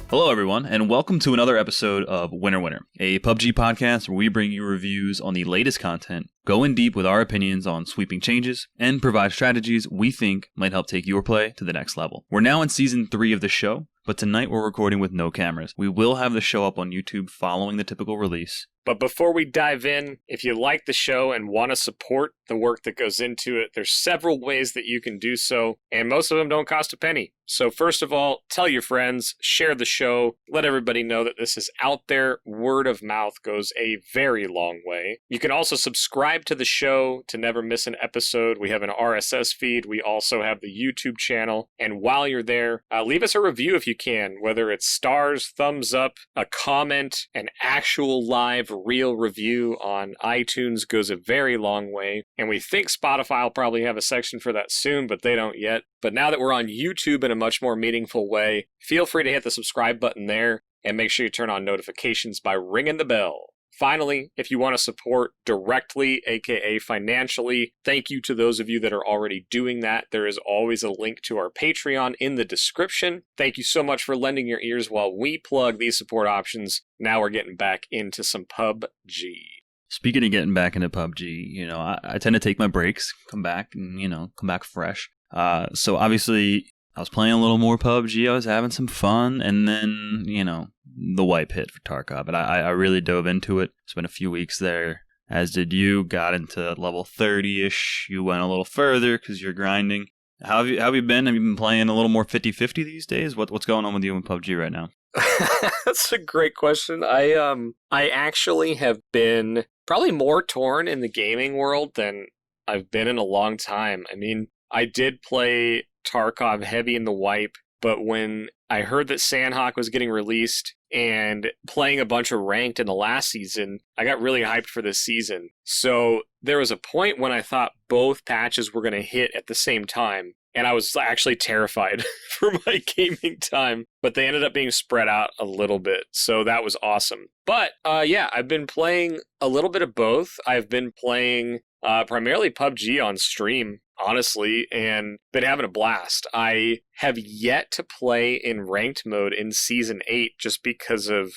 Hello, everyone, and welcome to another episode of Winner Winner, a PUBG podcast where we bring you reviews on the latest content, go in deep with our opinions on sweeping changes, and provide strategies we think might help take your play to the next level. We're now in Season 3 of the show, but tonight we're recording with no cameras. We will have the show up on YouTube following the typical release. But before we dive in, if you like the show and want to support the work that goes into it, there's several ways that you can do so, and most of them don't cost a penny. So first of all, tell your friends, share the show, let everybody know that this is out there. Word of mouth goes a very long way. You can also subscribe to the show to never miss an episode. We have an RSS feed. We also have the YouTube channel. And while you're there, leave us a review if you can, whether it's stars, thumbs up, a comment, an actual live real review on iTunes goes a very long way. And we think Spotify will probably have a section for that soon, but they don't yet. But now that we're on YouTube in a much more meaningful way, feel free to hit the subscribe button there and make sure you turn on notifications by ringing the bell. Finally, if you want to support directly, aka financially, thank you to those of you that are already doing that. There is always a link to our Patreon in the description. Thank you so much for lending your ears while we plug these support options. Now we're getting back into some PUBG. Speaking of getting back into PUBG, I tend to take my breaks, come back fresh. So obviously, I was playing a little more PUBG, I was having some fun, and then, the wipe hit for Tarkov, and I really dove into it. Spent a few weeks there, as did you, got into level 30-ish, you went a little further because you're grinding. How have you been? Have you been playing a little more 50-50 these days? What's going on with you in PUBG right now? That's a great question. I actually have been probably more torn in the gaming world than I've been in a long time. I mean, I did play Tarkov heavy in the wipe, but when I heard that Sanhok was getting released and playing a bunch of ranked in the last season, I got really hyped for this season. So there was a point when I thought both patches were going to hit at the same time, and I was actually terrified for my gaming time, but they ended up being spread out a little bit, so that was awesome. But yeah, I've been playing a little bit of both. I've been playing primarily PUBG on stream, honestly, and been having a blast. I have yet to play in ranked mode in Season 8 just because of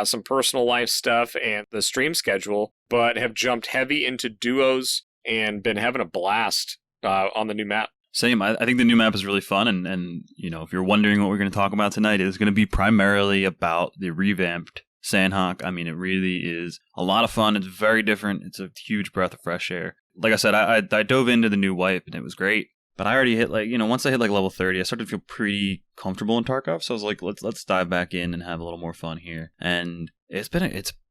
some personal life stuff and the stream schedule, but have jumped heavy into duos and been having a blast on the new map. Same. I think the new map is really fun, and if you're wondering what we're going to talk about tonight, it's going to be primarily about the revamped Sanhok. I mean, it really is a lot of fun. It's very different. It's a huge breath of fresh air. Like I said, I dove into the new wipe, and it was great. But I already hit once I hit level 30, I started to feel pretty comfortable in Tarkov. So I was like, let's dive back in and have a little more fun here. And it's been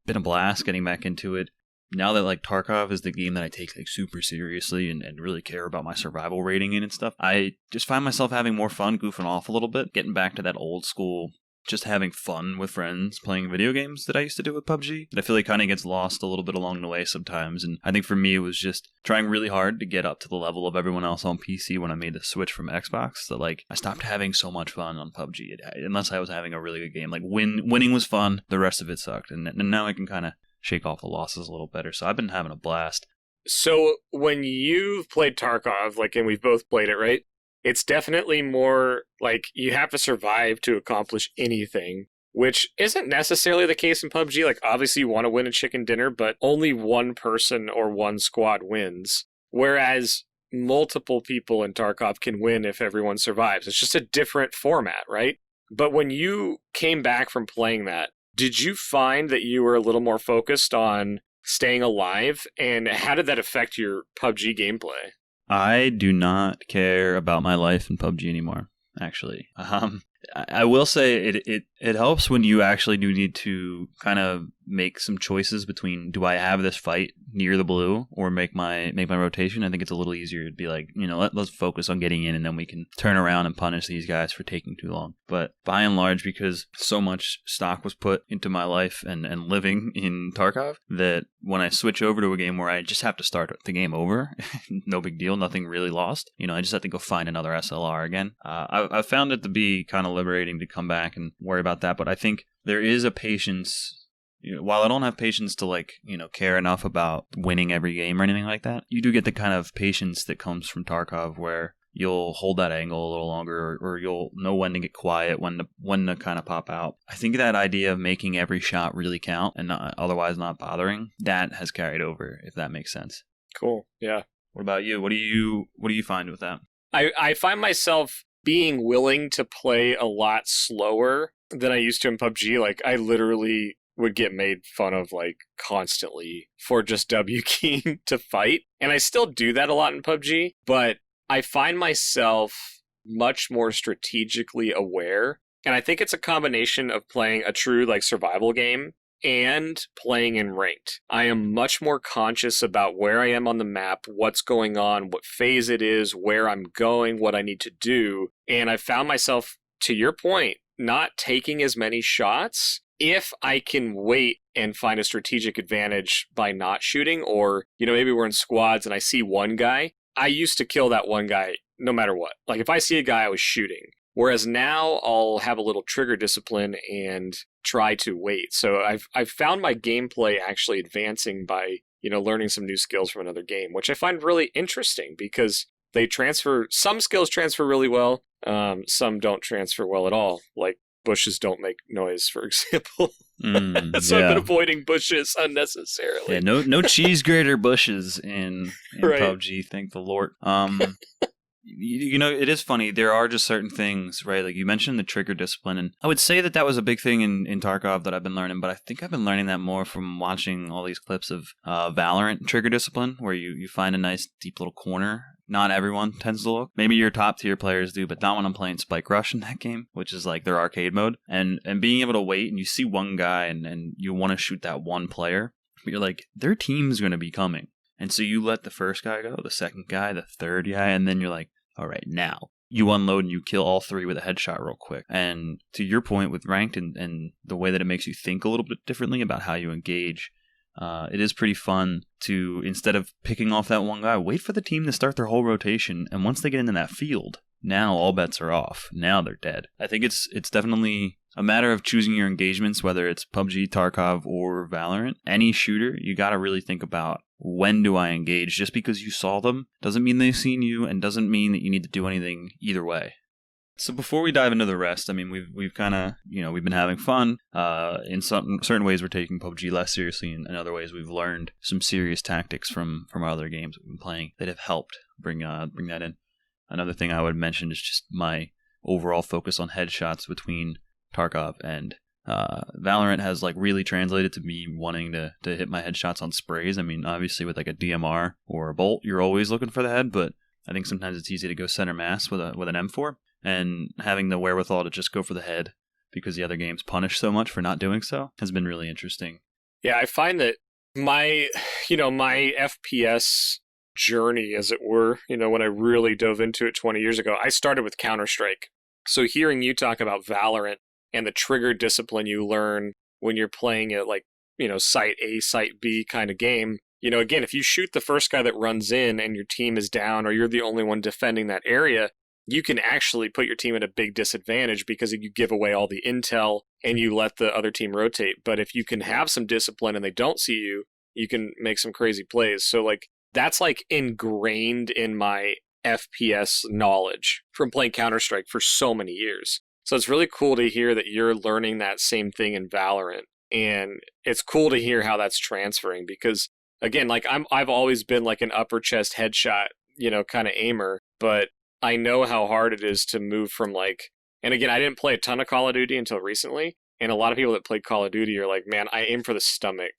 a blast getting back into it. Now that Tarkov is the game that I take super seriously and really care about my survival rating in and stuff, I just find myself having more fun, goofing off a little bit, getting back to that old school, just having fun with friends playing video games that I used to do with PUBG. That I feel like kind of gets lost a little bit along the way sometimes. And I think for me, it was just trying really hard to get up to the level of everyone else on PC when I made the switch from Xbox. That I stopped having so much fun on PUBG unless I was having a really good game. Winning was fun, the rest of it sucked. And now I can kind of shake off the losses a little better. So I've been having a blast. So when you've played Tarkov, and we've both played it, right? It's definitely more you have to survive to accomplish anything, which isn't necessarily the case in PUBG. Obviously you want to win a chicken dinner, but only one person or one squad wins. Whereas multiple people in Tarkov can win if everyone survives. It's just a different format, right? But when you came back from playing that, did you find that you were a little more focused on staying alive? And how did that affect your PUBG gameplay? I do not care about my life in PUBG anymore, actually. I will say it It helps when you actually do need to kind of make some choices between, do I have this fight near the blue or make my rotation? I think it's a little easier to be like, let's focus on getting in, and then we can turn around and punish these guys for taking too long. But by and large, because so much stock was put into my life and living in Tarkov, that when I switch over to a game where I just have to start the game over, no big deal, nothing really lost. I just have to go find another SLR again. I've found it to be kind of liberating to come back and worry about that, but I think there is a patience. While I don't have patience to care enough about winning every game or anything like that, you do get the kind of patience that comes from Tarkov where you'll hold that angle a little longer, or you'll know when to get quiet, when to kind of pop out. I think that idea of making every shot really count and otherwise not bothering, that has carried over, if that makes sense. Cool. Yeah. What about you? What do you find with that? I find myself being willing to play a lot slower than I used to in PUBG. Like, I literally would get made fun of constantly for just W keying to fight. And I still do that a lot in PUBG, but I find myself much more strategically aware. And I think it's a combination of playing a true survival game and playing in ranked. I am much more conscious about where I am on the map, what's going on, what phase it is, where I'm going, what I need to do. And I found myself, to your point, not taking as many shots if I can wait and find a strategic advantage by not shooting, or, maybe we're in squads and I see one guy. I used to kill that one guy no matter what. If I see a guy, I was shooting. Whereas now I'll have a little trigger discipline and try to wait. So I've found my gameplay actually advancing by, learning some new skills from another game, which I find really interesting because some skills transfer really well. Some don't transfer well at all. Bushes don't make noise, for example. So I've been avoiding bushes unnecessarily. Yeah, no cheese grater bushes in right. PUBG, thank the Lord. It is funny. There are just certain things, right? Like you mentioned the trigger discipline, and I would say that was a big thing in Tarkov that I've been learning, but I think I've been learning that more from watching all these clips of Valorant trigger discipline, where you find a nice deep little corner. Not everyone tends to look. Maybe your top tier players do, but not when I'm playing Spike Rush in that game, which is their arcade mode. And being able to wait, and you see one guy and you want to shoot that one player, but you're like, their team's going to be coming. And so you let the first guy go, the second guy, the third guy, and then you're like, all right, now you unload and you kill all three with a headshot real quick. And to your point with ranked and the way that it makes you think a little bit differently about how you engage, it is pretty fun to, instead of picking off that one guy, wait for the team to start their whole rotation. And once they get into that field, now all bets are off. Now they're dead. I think it's definitely a matter of choosing your engagements, whether it's PUBG, Tarkov, or Valorant. Any shooter, you got to really think about, when do I engage? Just because you saw them doesn't mean they've seen you, and doesn't mean that you need to do anything either way. So before we dive into the rest, I mean, we've kind of, we've been having fun. In certain ways, we're taking PUBG less seriously, and in other ways, we've learned some serious tactics from our other games we've been playing that have helped bring that in. Another thing I would mention is just my overall focus on headshots between Tarkov and Valorant has really translated to me wanting to hit my headshots on sprays. I mean, obviously with a DMR or a bolt, you're always looking for the head, but I think sometimes it's easy to go center mass with an M4, and having the wherewithal to just go for the head because the other games punish so much for not doing so has been really interesting. Yeah, I find that my FPS journey, as it were, when I really dove into it 20 years ago, I started with Counter-Strike. So hearing you talk about Valorant and the trigger discipline you learn when you're playing it site A, site B kind of game, again, if you shoot the first guy that runs in and your team is down, or you're the only one defending that area, you can actually put your team at a big disadvantage because you give away all the intel and you let the other team rotate. But if you can have some discipline and they don't see you, you can make some crazy plays. So that's ingrained in my FPS knowledge from playing Counter-Strike for so many years. So it's really cool to hear that you're learning that same thing in Valorant. And it's cool to hear how that's transferring because, again, I've always been an upper chest headshot, kind of aimer, but I know how hard it is to move from and again, I didn't play a ton of Call of Duty until recently, And a lot of people that play Call of Duty are like, man, I aim for the stomach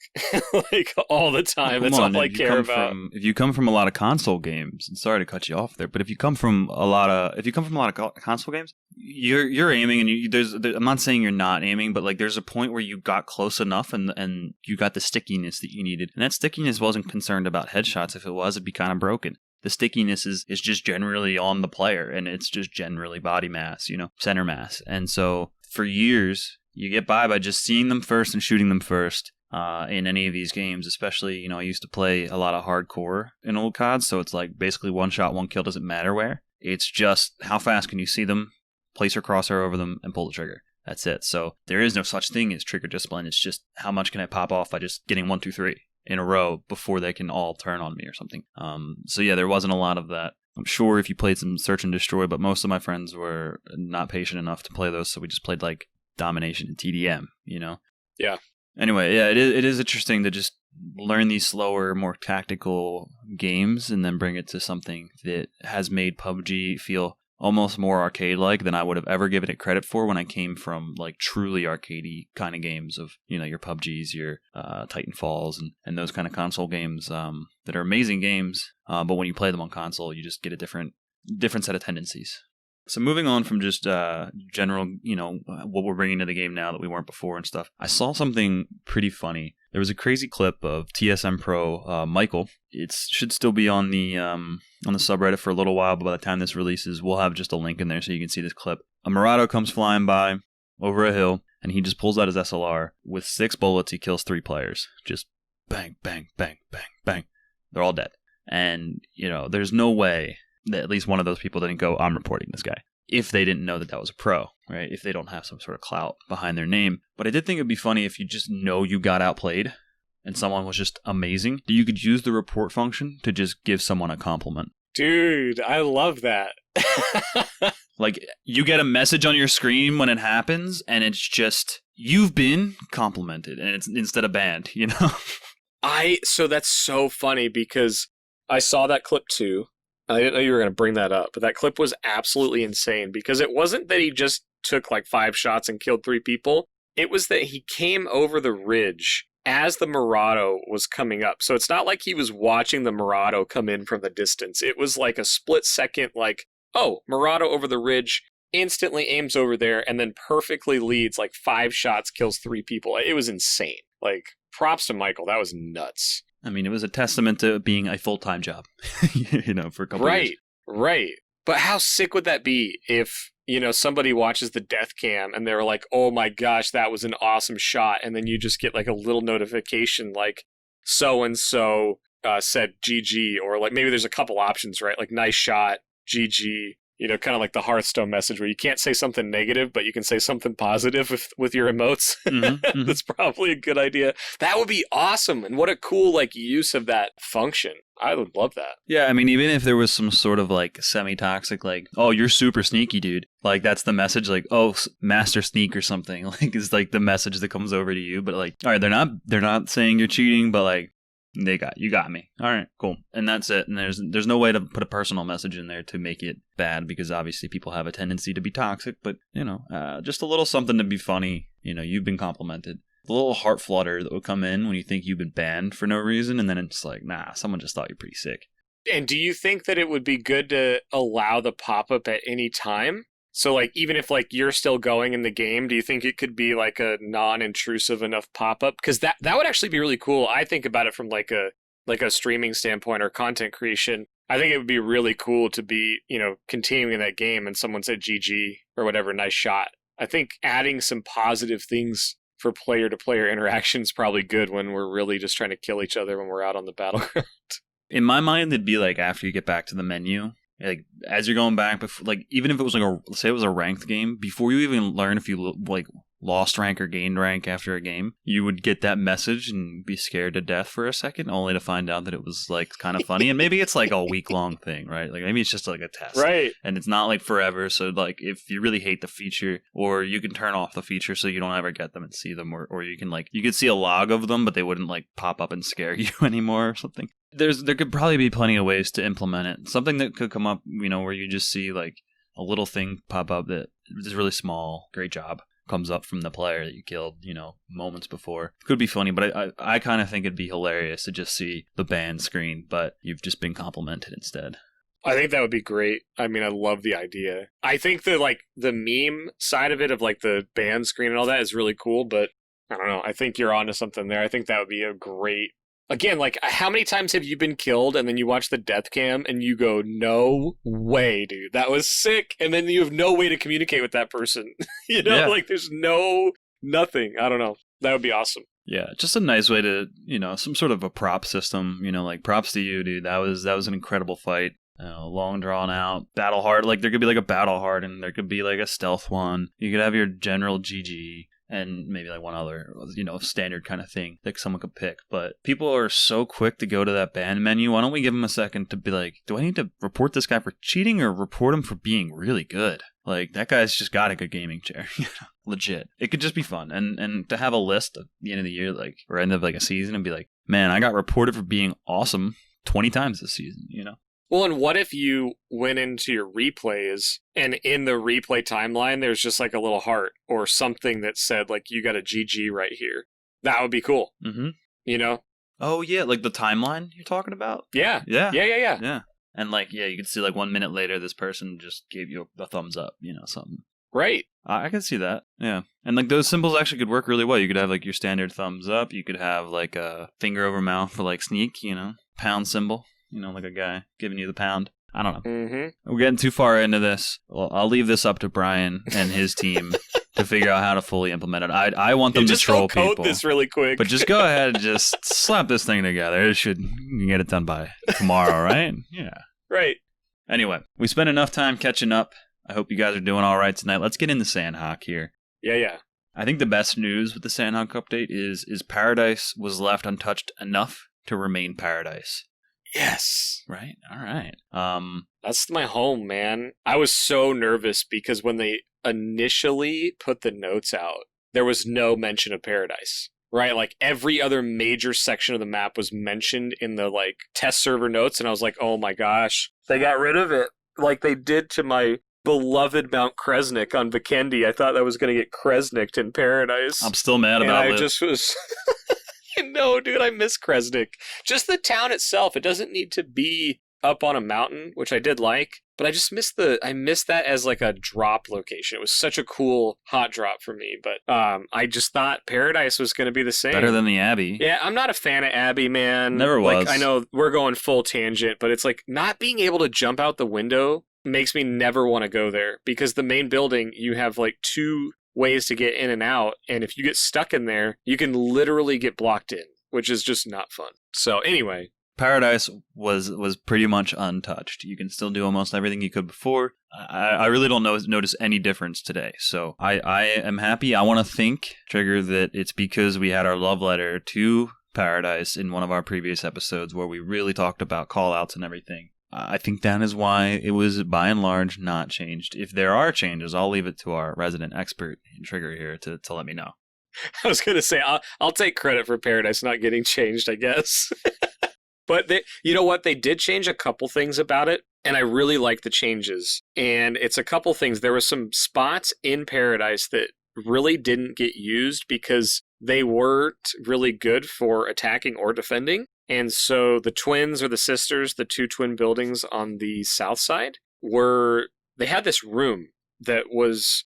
like all the time. Come That's on, all I if you care come about. if you come from a lot of console games, and sorry to cut you off there, but if you come from a lot of console games, you're aiming, and I'm not saying you're not aiming, but like there's a point where you got close enough, and you got the stickiness that you needed, and that stickiness wasn't concerned about headshots. If it was, it'd be kind of broken. The stickiness is just generally on the player, and it's just generally body mass, center mass, and so for years. You get by just seeing them first and shooting them first in any of these games, especially, I used to play a lot of hardcore in old CODs, so it's like basically one shot, one kill, doesn't matter where. It's just how fast can you see them, place your crosshair over them, and pull the trigger. That's it. So there is no such thing as trigger discipline. It's just how much can I pop off by just getting 1, 2, 3 in a row before they can all turn on me or something. So yeah, there wasn't a lot of that. I'm sure if you played some Search and Destroy, but most of my friends were not patient enough to play those, so we just played like domination and TDM, Yeah. Anyway, yeah, it is interesting to just learn these slower, more tactical games and then bring it to something that has made PUBG feel almost more arcade-like than I would have ever given it credit for when I came from like truly arcadey kind of games of, your PUBGs, your Titanfalls and those kind of console games that are amazing games, but when you play them on console, you just get a different set of tendencies. So moving on from just general, what we're bringing to the game now that we weren't before and stuff, I saw something pretty funny. There was a crazy clip of TSM Pro Michael. It should still be on the subreddit for a little while, but by the time this releases, we'll have just a link in there so you can see this clip. A Murado comes flying by over a hill, and he just pulls out his SLR. With 6 bullets, he kills 3 players. Just bang, bang, bang, bang, bang. They're all dead. And, there's no way that at least one of those people didn't go, I'm reporting this guy, if they didn't know that was a pro, right? If they don't have some sort of clout behind their name. But I did think it'd be funny if you just know you got outplayed and someone was just amazing. You could use the report function to just give someone a compliment. Dude, I love that. Like, you get a message on your screen when it happens, and it's just, you've been complimented, and it's instead of banned, So that's so funny because I saw that clip too. I didn't know you were going to bring that up, but that clip was absolutely insane because it wasn't that he just took like 5 shots and killed 3 people. It was that he came over the ridge as the Murado was coming up. So it's not like he was watching the Murado come in from the distance. It was like a split second, like, oh, Murado over the ridge, instantly aims over there, and then perfectly leads like 5 shots, kills 3 people. It was insane. Like, props to Michael. That was nuts. I mean, it was a testament to being a full-time job, for a couple of years. Right. But how sick would that be if, somebody watches the death cam and they're like, oh my gosh, that was an awesome shot. And then you just get like a little notification like so-and-so said GG, or like maybe there's a couple options, right? Like nice shot, GG. Kind of like the Hearthstone message where you can't say something negative, but you can say something positive with your emotes. Mm-hmm. That's probably a good idea. That would be awesome. And what a cool use of that function. I would love that. Yeah, I mean, even if there was some sort of like semi-toxic, like, oh, you're super sneaky, dude. Like, that's the message, like, oh, master sneak or something. Like, is like the message that comes over to you. But like, all right, they're not saying you're cheating, but like, you got me. All right, cool. And that's it. And there's no way to put a personal message in there to make it bad, because obviously people have a tendency to be toxic, but just a little something to be funny. You've been complimented. The little heart flutter that will come in when you think you've been banned for no reason, and then it's like, nah, someone just thought you're pretty sick. And do you think that it would be good to allow the pop-up at any time? So, like, even if, like, you're still going in the game, do you think it could be, like, a non-intrusive enough pop-up? Because that would actually be really cool. I think about it from, like a streaming standpoint or content creation. I think it would be really cool to be, continuing that game and someone said GG or whatever, nice shot. I think adding some positive things for player-to-player interaction is probably good when we're really just trying to kill each other when we're out on the battleground. In my mind, it'd be, like, after you get back to the menu. Like, as you're going back, like, even if it was like say it was a ranked game, before you even learn if you like lost rank or gained rank after a game, you would get that message and be scared to death for a second, only to find out that it was like kind of funny. And maybe it's like a week-long thing, right? Like, maybe it's just like a test, right? And it's not like forever. So like, if you really hate the feature, or you can turn off the feature so you don't ever get them and see them, or you can like, you could see a log of them, but they wouldn't like pop up and scare you anymore or something. There could probably be plenty of ways to implement it. Something that could come up, where you just see like a little thing pop up that is really small. Great job. comes up from the player that you killed, moments before. It could be funny, but I kind of think it'd be hilarious to just see the ban screen, but you've just been complimented instead. I think that would be great. I mean, I love the idea. I think the meme side of it, of like the ban screen and all that, is really cool, but I don't know. I think you're onto something there. I think that would be a great... Again, like, how many times have you been killed and then you watch the death cam and you go, no way, dude, that was sick. And then you have no way to communicate with that person. Like there's nothing. I don't know. That would be awesome. Yeah, just a nice way to, some sort of a prop system, like props to you, dude. That was an incredible fight. Long drawn out, battle hard. Like there could be like a battle hard and there could be like a stealth one. You could have your general GG. And maybe like one other, standard kind of thing that someone could pick. But people are so quick to go to that ban menu. Why don't we give them a second to be like, do I need to report this guy for cheating or report him for being really good? Like, that guy's just got a good gaming chair. Legit. It could just be fun. And to have a list at the end of the year, like, or end of like a season and be like, man, I got reported for being awesome 20 times this season, Well, and what if you went into your replays and in the replay timeline, there's just like a little heart or something that said like, you got a GG right here. That would be cool. Mm-hmm. Oh, yeah. Like the timeline you're talking about? Yeah. Yeah. Yeah. And like, you could see like 1 minute later, this person just gave you a thumbs up, something. Right. I can see that. Yeah. And like those symbols actually could work really well. You could have like your standard thumbs up. You could have like a finger over mouth for like sneak, pound symbol. Like a guy giving you the pound. I don't know. Mm-hmm. We're getting too far into this. Well, I'll leave this up to Brian and his team to figure out how to fully implement it. I want them to troll people. Just code this really quick. But just go ahead and just slap this thing together. You can get it done by tomorrow, right? Yeah. Right. Anyway, we spent enough time catching up. I hope you guys are doing all right tonight. Let's get into Sanhok here. Yeah. I think the best news with the Sanhok update is Paradise was left untouched enough to remain Paradise. Yes. Right. All right. That's my home, man. I was so nervous because when they initially put the notes out, there was no mention of Paradise. Right? Like every other major section of the map was mentioned in the like test server notes, and I was like, oh my gosh, they got rid of it. Like they did to my beloved Mount Kresnik on Vikendi. I thought that was going to get Kresnicked in Paradise. I'm still mad about it. I just was... No, dude, I miss Kresnik. Just the town itself. It doesn't need to be up on a mountain, which I did like, but I just miss that as like a drop location. It was such a cool hot drop for me, but I just thought Paradise was going to be the same. Better than the Abbey. Yeah, I'm not a fan of Abbey, man. Never was. Like, I know we're going full tangent, but it's like not being able to jump out the window makes me never want to go there, because the main building, you have like 2 ways to get in and out, and if you get stuck in there, you can literally get blocked in, which is just not fun. So anyway, Paradise was pretty much untouched. You can still do almost everything you could before. I really don't notice any difference today. So I am happy. I want to think, Trigger, that it's because we had our love letter to Paradise in one of our previous episodes where we really talked about call-outs and everything. I think that is why it was, by and large, not changed. If there are changes, I'll leave it to our resident expert in Trigger here to let me know. I was going to say, I'll take credit for Paradise not getting changed, I guess. But you know what? They did change a couple things about it, and I really like the changes. And it's a couple things. There were some spots in Paradise that really didn't get used because they weren't really good for attacking or defending. And so the twins or the sisters, the 2 twin buildings on the south side, they had this room that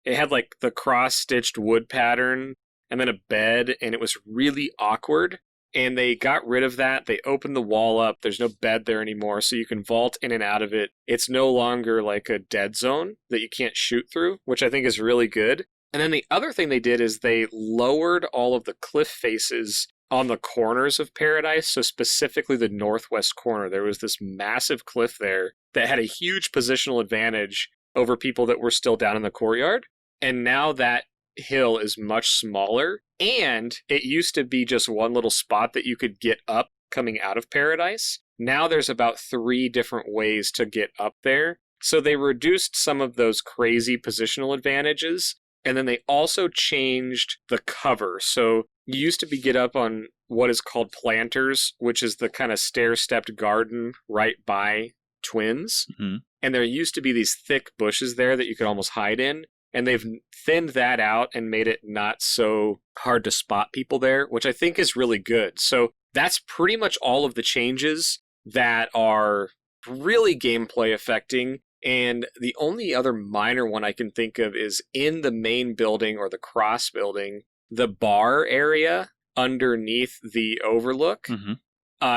it had like the cross-stitched wood pattern and then a bed, and it was really awkward. And they got rid of that. They opened the wall up. There's no bed there anymore, so you can vault in and out of it. It's no longer like a dead zone that you can't shoot through, which I think is really good. And then the other thing they did is they lowered all of the cliff faces on the corners of Paradise. So specifically the northwest corner, there was this massive cliff there that had a huge positional advantage over people that were still down in the courtyard. And now that hill is much smaller, and it used to be just one little spot that you could get up coming out of Paradise. Now there's about 3 different ways to get up there. So they reduced some of those crazy positional advantages, and then they also changed the cover. So you used to get up on what is called planters, which is the kind of stair-stepped garden right by twins. Mm-hmm. And there used to be these thick bushes there that you could almost hide in. and they've thinned that out and made it not so hard to spot people there, which I think is really good. So that's pretty much all of the changes that are really gameplay affecting. And the only other minor one I can think of is in the main building or the cross building, the bar area underneath the overlook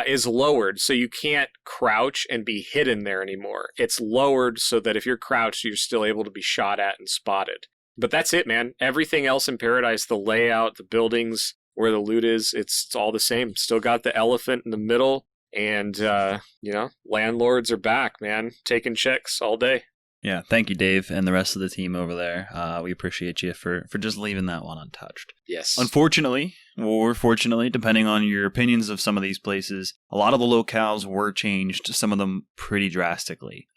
is lowered. So you can't crouch and be hidden there anymore. It's lowered so that if you're crouched, you're still able to be shot at and spotted. But that's it, man. Everything else in Paradise, the layout, the buildings, where the loot is, it's all the same. Still got the elephant in the middle. And, landlords are back, man, taking checks all day. Yeah, thank you, Dave, and the rest of the team over there. We appreciate you for just leaving that one untouched. Yes. Unfortunately, or fortunately, depending on your opinions of some of these places, a lot of the locales were changed, some of them pretty drastically.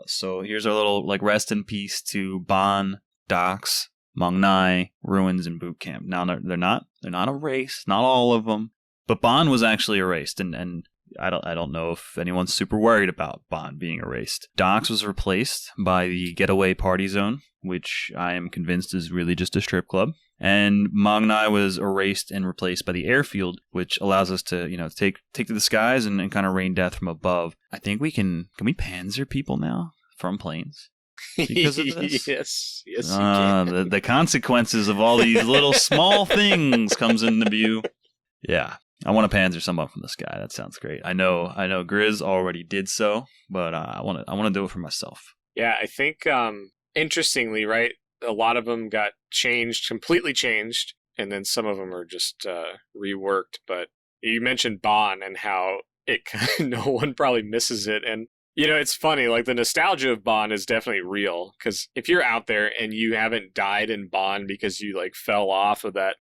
So here's our little rest in peace to Bon, Docks, Mong Nai, Ruins, and Boot Camp. Now, they're not erased, not all of them, but Bon was actually erased, and I don't know if anyone's super worried about Bon being erased. Docks was replaced by the Getaway Party Zone, which I am convinced is really just a strip club. And Mong Nai was erased and replaced by the airfield, which allows us to, take to the skies and kind of rain death from above. I think we can we panzer people now from planes? Because of this? Yes, you can. The consequences of all these little small things comes into view. Yeah. I want to panzer someone from the sky. That sounds great. I know Grizz already did so, but I want to do it for myself. Yeah, I think interestingly, right, a lot of them got completely changed, and then some of them are just reworked. But you mentioned Bon and how no one probably misses it, and it's funny. The nostalgia of Bon is definitely real, because if you're out there and you haven't died in Bon because you fell off of that.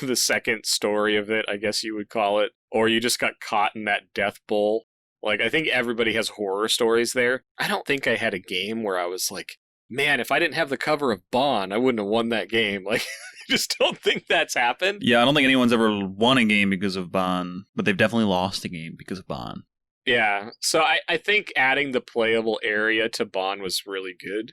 The second story of it, I guess you would call it, or you just got caught in that death bowl. I think everybody has horror stories there. I don't think I had a game where I was like, man, if I didn't have the cover of Bon, I wouldn't have won that game. I just don't think that's happened. Yeah, I don't think anyone's ever won a game because of Bon, but they've definitely lost a game because of Bon. Yeah, so I think adding the playable area to Bon was really good,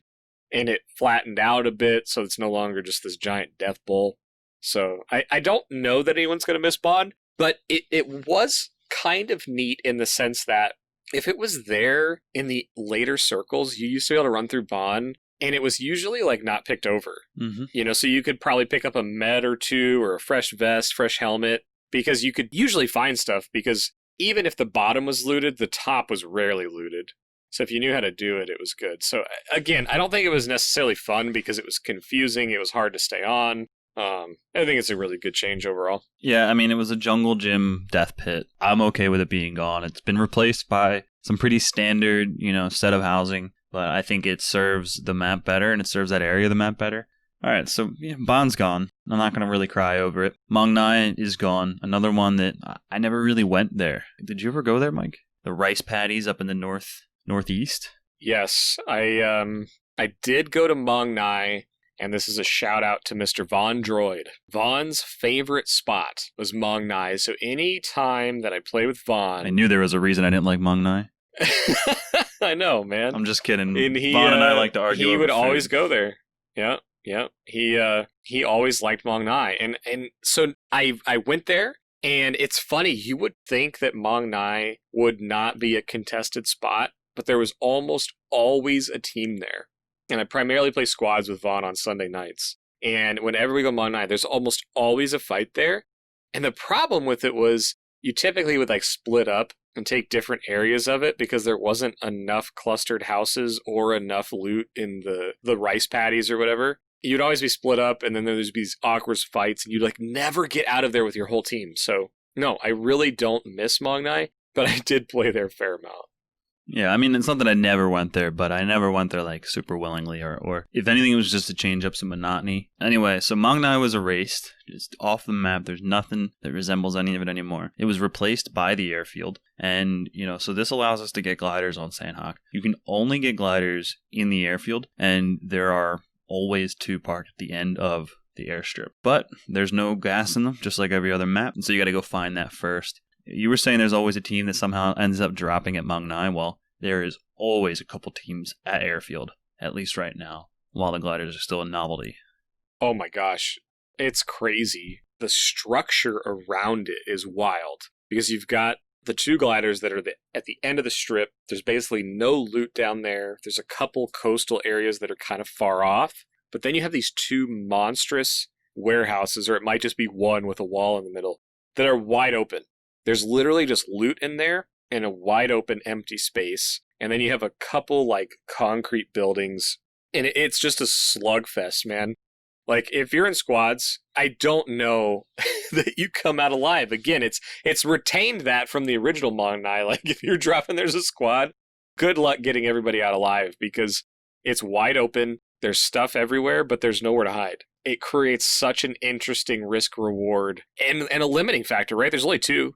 and it flattened out a bit, so it's no longer just this giant death bowl. So I don't know that anyone's going to miss Bon, but it was kind of neat in the sense that if it was there in the later circles, you used to be able to run through Bon, and it was usually not picked over. Mm-hmm. So you could probably pick up a med or two or a fresh vest, fresh helmet, because you could usually find stuff, because even if the bottom was looted, the top was rarely looted. So if you knew how to do it, it was good. So again, I don't think it was necessarily fun because it was confusing. It was hard to stay on. I think it's a really good change overall. Yeah, I mean, it was a jungle gym death pit. I'm okay with it being gone. It's been replaced by some pretty standard, set of housing, but I think it serves the map better and it serves that area of the map better. All right, so Bon's gone. I'm not going to really cry over it. Mong Nai is gone. Another one that I never really went there. Did you ever go there, Mike? The rice paddies up in the northeast? Yes, I did go to Mong Nai. And this is a shout out to Mr. Von Droid. Von's favorite spot was Mong Nai. So any time that I play with Von... I knew there was a reason I didn't like Mong Nai. I know, man. I'm just kidding. Von and I like to argue. He would always go there. Yeah. He always liked Mong Nai. And so I went there, and it's funny. You would think that Mong Nai would not be a contested spot, but there was almost always a team there. And I primarily play squads with Vaughn on Sunday nights. And whenever we go Mong Nai, there's almost always a fight there. And the problem with it was you typically would split up and take different areas of it because there wasn't enough clustered houses or enough loot in the rice paddies or whatever. You'd always be split up, and then there's these awkward fights, and you'd never get out of there with your whole team. So no, I really don't miss Mong Nai, but I did play there a fair amount. Yeah, I mean, it's not that I never went there, but I never went there super willingly, or if anything, it was just to change up some monotony. Anyway, so Mong Nai was erased, just off the map. There's nothing that resembles any of it anymore. It was replaced by the airfield, and, so this allows us to get gliders on Sanhok. You can only get gliders in the airfield, and there are always two parked at the end of the airstrip. But there's no gas in them, just like every other map, and so you gotta go find that first. You were saying there's always a team that somehow ends up dropping at Mong Nai. Well, there is always a couple teams at airfield, at least right now. while the gliders are still a novelty. Oh my gosh, it's crazy. The structure around it is wild because you've got the two gliders that are at the end of the strip. There's basically no loot down there. There's a couple coastal areas that are kind of far off, but then you have these two monstrous warehouses, or it might just be one with a wall in the middle, that are wide open. There's literally just loot in there and a wide open empty space. And then you have a couple like concrete buildings, and it's just a slugfest, man. Like, if you're in squads, I don't know that you come out alive. Again, it's retained that from the original Mong Nai. Like, if you're dropping there's a squad, good luck getting everybody out alive because it's wide open. There's stuff everywhere, but there's nowhere to hide. It creates such an interesting risk-reward and a limiting factor, right? There's only two,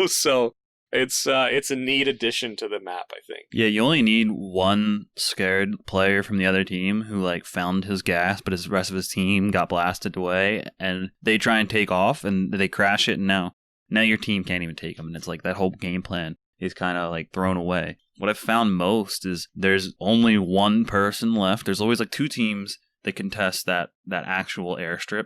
so it's a neat addition to the map, I think. Yeah, you only need one scared player from the other team who like found his gas, but his rest of his team got blasted away, and they try and take off, and they crash it, and now your team can't even take them, and it's like that whole game plan is kind of like thrown away. What I've found most is there's only one person left. There's always like two teams that contest that actual airstrip,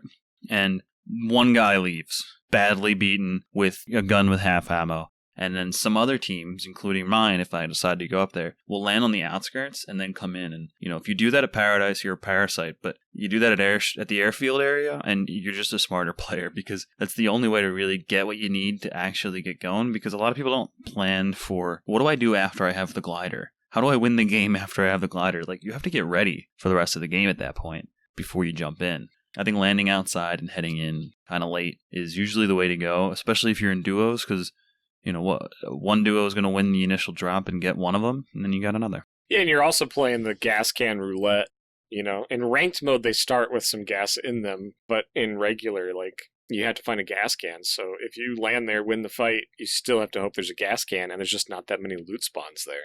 and one guy leaves, badly beaten with a gun with half ammo. And then some other teams, including mine, if I decide to go up there, will land on the outskirts and then come in. And, if you do that at Paradise, you're a parasite. But you do that at the airfield area, and you're just a smarter player, because that's the only way to really get what you need to actually get going. Because a lot of people don't plan for, what do I do after I have the glider? How do I win the game after I have the glider? Like, you have to get ready for the rest of the game at that point before you jump in. I think landing outside and heading in kind of late is usually the way to go, especially if you're in duos, because one duo is going to win the initial drop and get one of them, and then you got another. Yeah, and you're also playing the gas can roulette. In ranked mode, they start with some gas in them, but in regular, like, you have to find a gas can. So if you land there, win the fight, you still have to hope there's a gas can, and there's just not that many loot spawns there.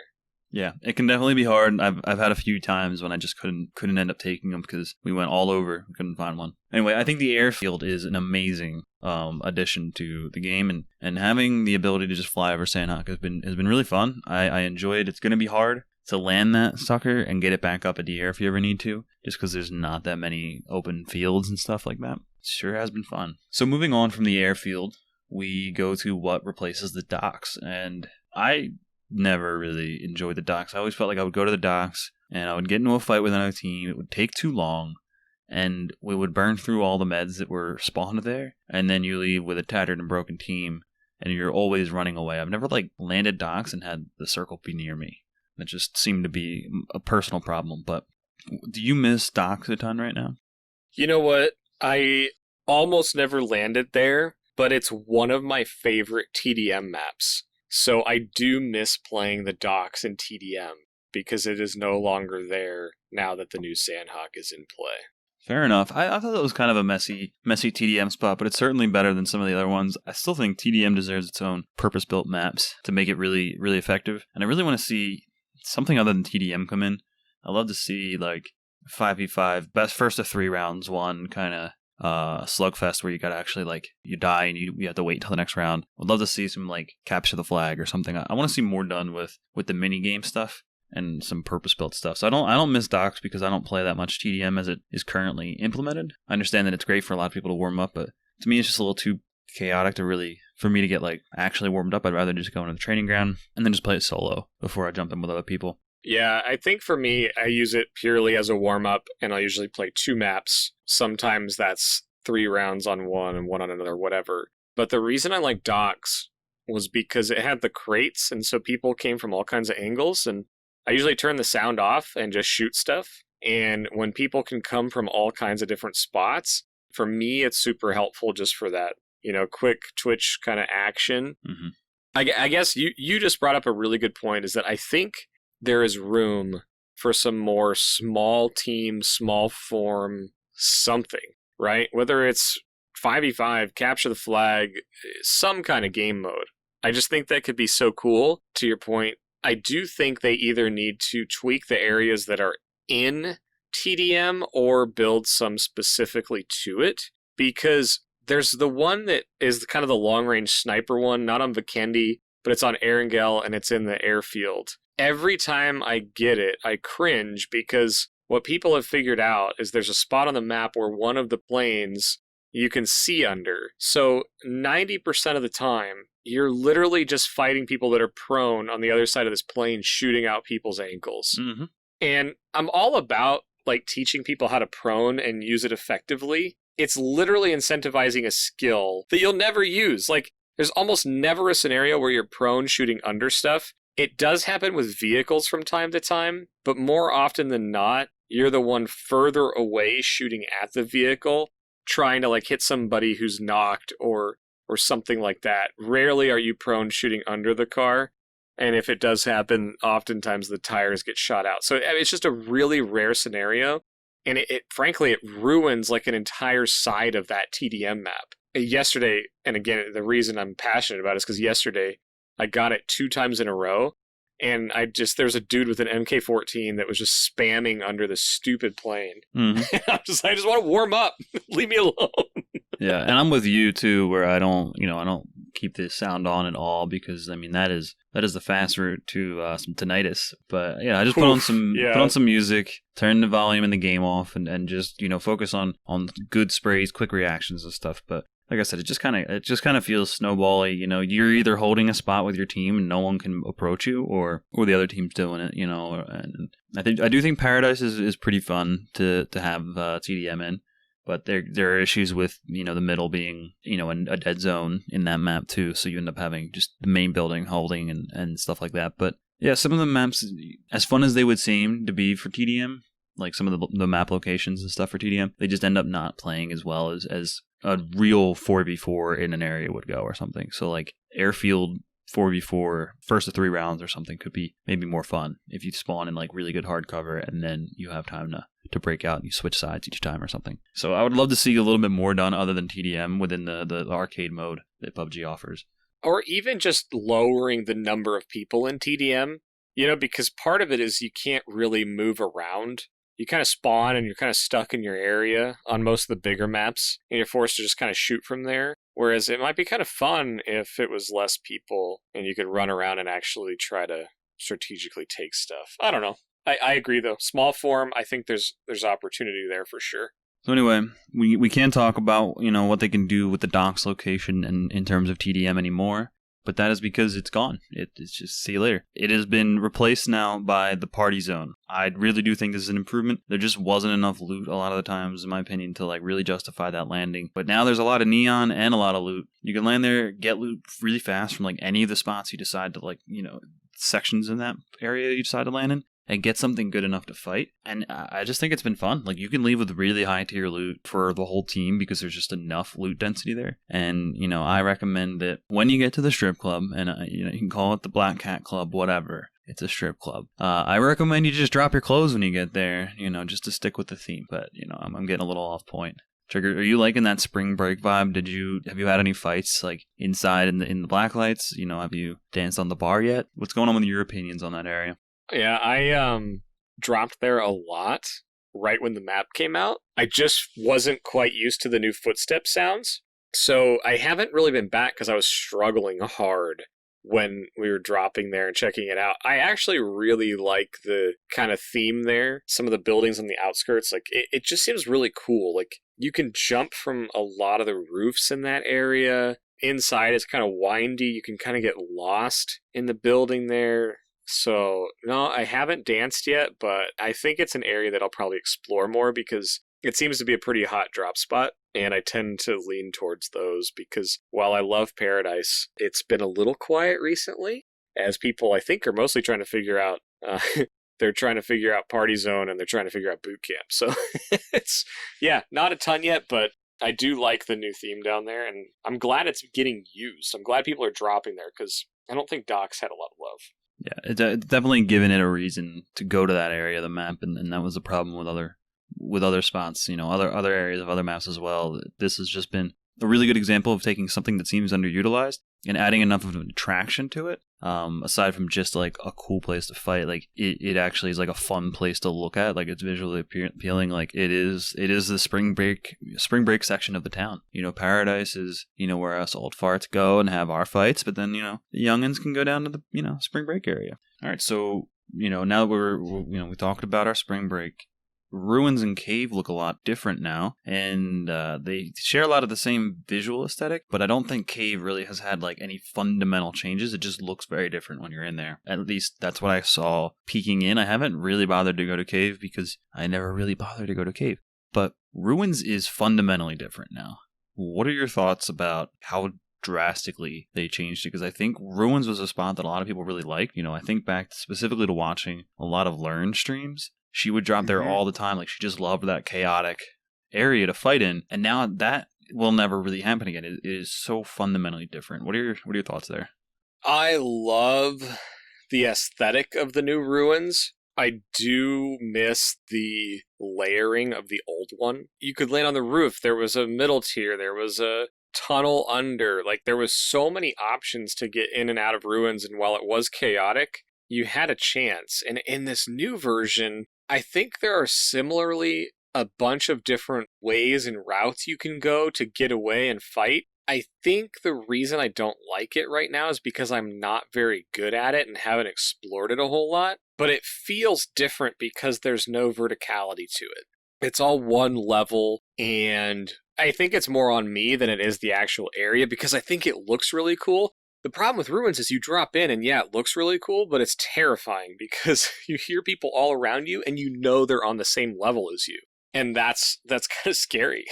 Yeah, it can definitely be hard. I've had a few times when I just couldn't end up taking them because we went all over, couldn't find one. Anyway, I think the airfield is an amazing addition to the game, and having the ability to just fly over Sanhok has been really fun. I enjoy it. It's going to be hard to land that sucker and get it back up at the air if you ever need to, just because there's not that many open fields and stuff like that. It sure has been fun. So moving on from the airfield, we go to what replaces the docks, and I never really enjoyed the docks. I always felt like I would go to the docks and I would get into a fight with another team. It would take too long, and we would burn through all the meds that were spawned there, and then you leave with a tattered and broken team, and you're always running away. I've never landed docks and had the circle be near me. That just seemed to be a personal problem. But do you miss docks a ton right now? You know what? I almost never landed there, but it's one of my favorite TDM maps. So I do miss playing the docks in TDM because it is no longer there now that the new Sanhok is in play. Fair enough. I thought that was kind of a messy TDM spot, but it's certainly better than some of the other ones. I still think TDM deserves its own purpose-built maps to make it really, really effective. And I really want to see something other than TDM come in. I'd love to see like 5v5, best first of 3 rounds, one kind of slugfest where you gotta actually you die and you have to wait till the next round. I'd love to see some capture the flag or something. I want to see more done with the mini game stuff and some purpose built stuff. So I don't miss docks because I don't play that much TDM as it is currently implemented. I understand that it's great for a lot of people to warm up, but to me it's just a little too chaotic for me to get actually warmed up. I'd rather just go into the training ground and then just play it solo before I jump in with other people. Yeah, I think for me, I use it purely as a warm-up, and I'll usually play 2 maps. Sometimes that's 3 rounds on one and one on another, whatever. But the reason I like docks was because it had the crates, and so people came from all kinds of angles, and I usually turn the sound off and just shoot stuff. And when people can come from all kinds of different spots, for me, it's super helpful just for that, quick twitch kind of action. Mm-hmm. I guess you just brought up a really good point, is that I think there is room for some more small team, small form something, right? Whether it's 5v5, capture the flag, some kind of game mode. I just think that could be so cool. To your point, I do think they either need to tweak the areas that are in TDM or build some specifically to it, because there's the one that is kind of the long-range sniper one, not on Vikendi, but it's on Erangel and it's in the airfield. Every time I get it, I cringe because what people have figured out is there's a spot on the map where one of the planes you can see under. So 90% of the time, you're literally just fighting people that are prone on the other side of this plane, shooting out people's ankles. Mm-hmm. And I'm all about like teaching people how to prone and use it effectively. It's literally incentivizing a skill that you'll never use. Like, there's almost never a scenario where you're prone shooting under stuff. It does happen with vehicles from time to time, but more often than not, you're the one further away shooting at the vehicle, trying to like hit somebody who's knocked or something like that. Rarely are you prone shooting under the car. And if it does happen, oftentimes the tires get shot out. So it's just a really rare scenario. And it frankly, it ruins like an entire side of that TDM map. Yesterday, and again, the reason I'm passionate about it is because yesterday I got it 2 times in a row. And there's a dude with an MK14 that was just spamming under the stupid plane. Mm-hmm. I just want to warm up. Leave me alone. Yeah, and I'm with you too, where I don't keep the sound on at all because I mean that is the fast route to some tinnitus. But yeah, I just put on some music, turn the volume in the game off, and just focus on good sprays, quick reactions and stuff. But like I said, it just kind of feels snowbally. You're either holding a spot with your team and no one can approach you, or the other team's doing it. And I do think Paradise is pretty fun to have TDM in. But there are issues with, the middle being, a dead zone in that map too. So you end up having just the main building holding and stuff like that. But yeah, some of the maps, as fun as they would seem to be for TDM, like some of the map locations and stuff for TDM, they just end up not playing as well as a real 4v4 in an area would go or something. So like Airfield 4v4, first of 3 rounds or something could be maybe more fun if you spawn in like really good hard cover and then you have time to break out and you switch sides each time or something. So I would love to see a little bit more done other than TDM within the arcade mode that PUBG offers. Or even just lowering the number of people in TDM, because part of it is you can't really move around. You kind of spawn and you're kind of stuck in your area on most of the bigger maps, and you're forced to just kind of shoot from there. Whereas it might be kind of fun if it was less people and you could run around and actually try to strategically take stuff. I don't know. I agree, though. Small form, I think there's opportunity there for sure. So anyway, we can't talk about what they can do with the docks location and in terms of TDM anymore, but that is because it's gone. It's just see you later. It has been replaced now by the party zone. I really do think this is an improvement. There just wasn't enough loot a lot of the times, in my opinion, to like really justify that landing. But now there's a lot of neon and a lot of loot. You can land there, get loot really fast from like any of the spots you decide to sections in that area you decide to land in, and get something good enough to fight. And I just think it's been fun. Like, you can leave with really high tier loot for the whole team because there's just enough loot density there. And, I recommend that when you get to the strip club, and, you can call it the Black Cat Club, whatever. It's a strip club. I recommend you just drop your clothes when you get there, just to stick with the theme. But, I'm getting a little off point. Trigger, are you liking that spring break vibe? Have you had any fights like inside in the black lights? Have you danced on the bar yet? What's going on with your opinions on that area? Yeah, I dropped there a lot right when the map came out. I just wasn't quite used to the new footstep sounds. So I haven't really been back because I was struggling hard when we were dropping there and checking it out. I actually really like the kind of theme there. Some of the buildings on the outskirts, like it just seems really cool. Like you can jump from a lot of the roofs in that area. Inside it's kind of windy. You can kind of get lost in the building there. So, no, I haven't danced yet, but I think it's an area that I'll probably explore more because it seems to be a pretty hot drop spot, and I tend to lean towards those because while I love Paradise, it's been a little quiet recently, as people, I think, are mostly trying to figure out, they're trying to figure out Party Zone and they're trying to figure out Boot Camp. So, not a ton yet, but I do like the new theme down there, and I'm glad it's getting used. I'm glad people are dropping there because I don't think Doc's had a lot of love. Yeah, it's definitely given it a reason to go to that area of the map, and that was a problem with other spots, other areas of other maps as well. This has just been a really good example of taking something that seems underutilized and adding enough of an attraction to it. Aside from just like a cool place to fight, like it actually is like a fun place to look at. Like it's visually appealing. Like it is the spring break section of the town. Paradise is where us old farts go and have our fights, but then the youngins can go down to the spring break area. All right, so now that we talked about our spring break. Ruins and Cave look a lot different now, and they share a lot of the same visual aesthetic, but I don't think Cave really has had like any fundamental changes. It just looks very different when you're in there. At least that's what I saw peeking in. I haven't really bothered to go to Cave because I never really bothered to go to Cave. But Ruins is fundamentally different now. What are your thoughts about how drastically they changed it? Because I think Ruins was a spot that a lot of people really liked. I think back specifically to watching a lot of Learn streams. She would drop there all the time. Like, she just loved that chaotic area to fight in. And now that will never really happen again. It is so fundamentally different. What are your thoughts there? I love the aesthetic of the new Ruins. I do miss the layering of the old one. You could land on the roof. There was a middle tier. There was a tunnel under. Like, there was so many options to get in and out of Ruins. And while it was chaotic, you had a chance. And in this new version, I think there are similarly a bunch of different ways and routes you can go to get away and fight. I think the reason I don't like it right now is because I'm not very good at it and haven't explored it a whole lot. But it feels different because there's no verticality to it. It's all one level, and I think it's more on me than it is the actual area because I think it looks really cool. The problem with Ruins is you drop in and yeah, it looks really cool, but it's terrifying because you hear people all around you and you know they're on the same level as you. And that's kind of scary.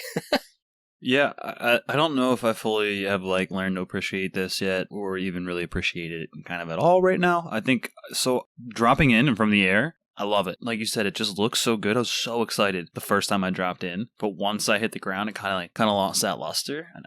Yeah, I don't know if I fully have learned to appreciate this yet or even really appreciate it kind of at all right now. I think so dropping in and from the air, I love it. Like you said, it just looks so good. I was so excited the first time I dropped in, but once I hit the ground, it kind of lost that luster. And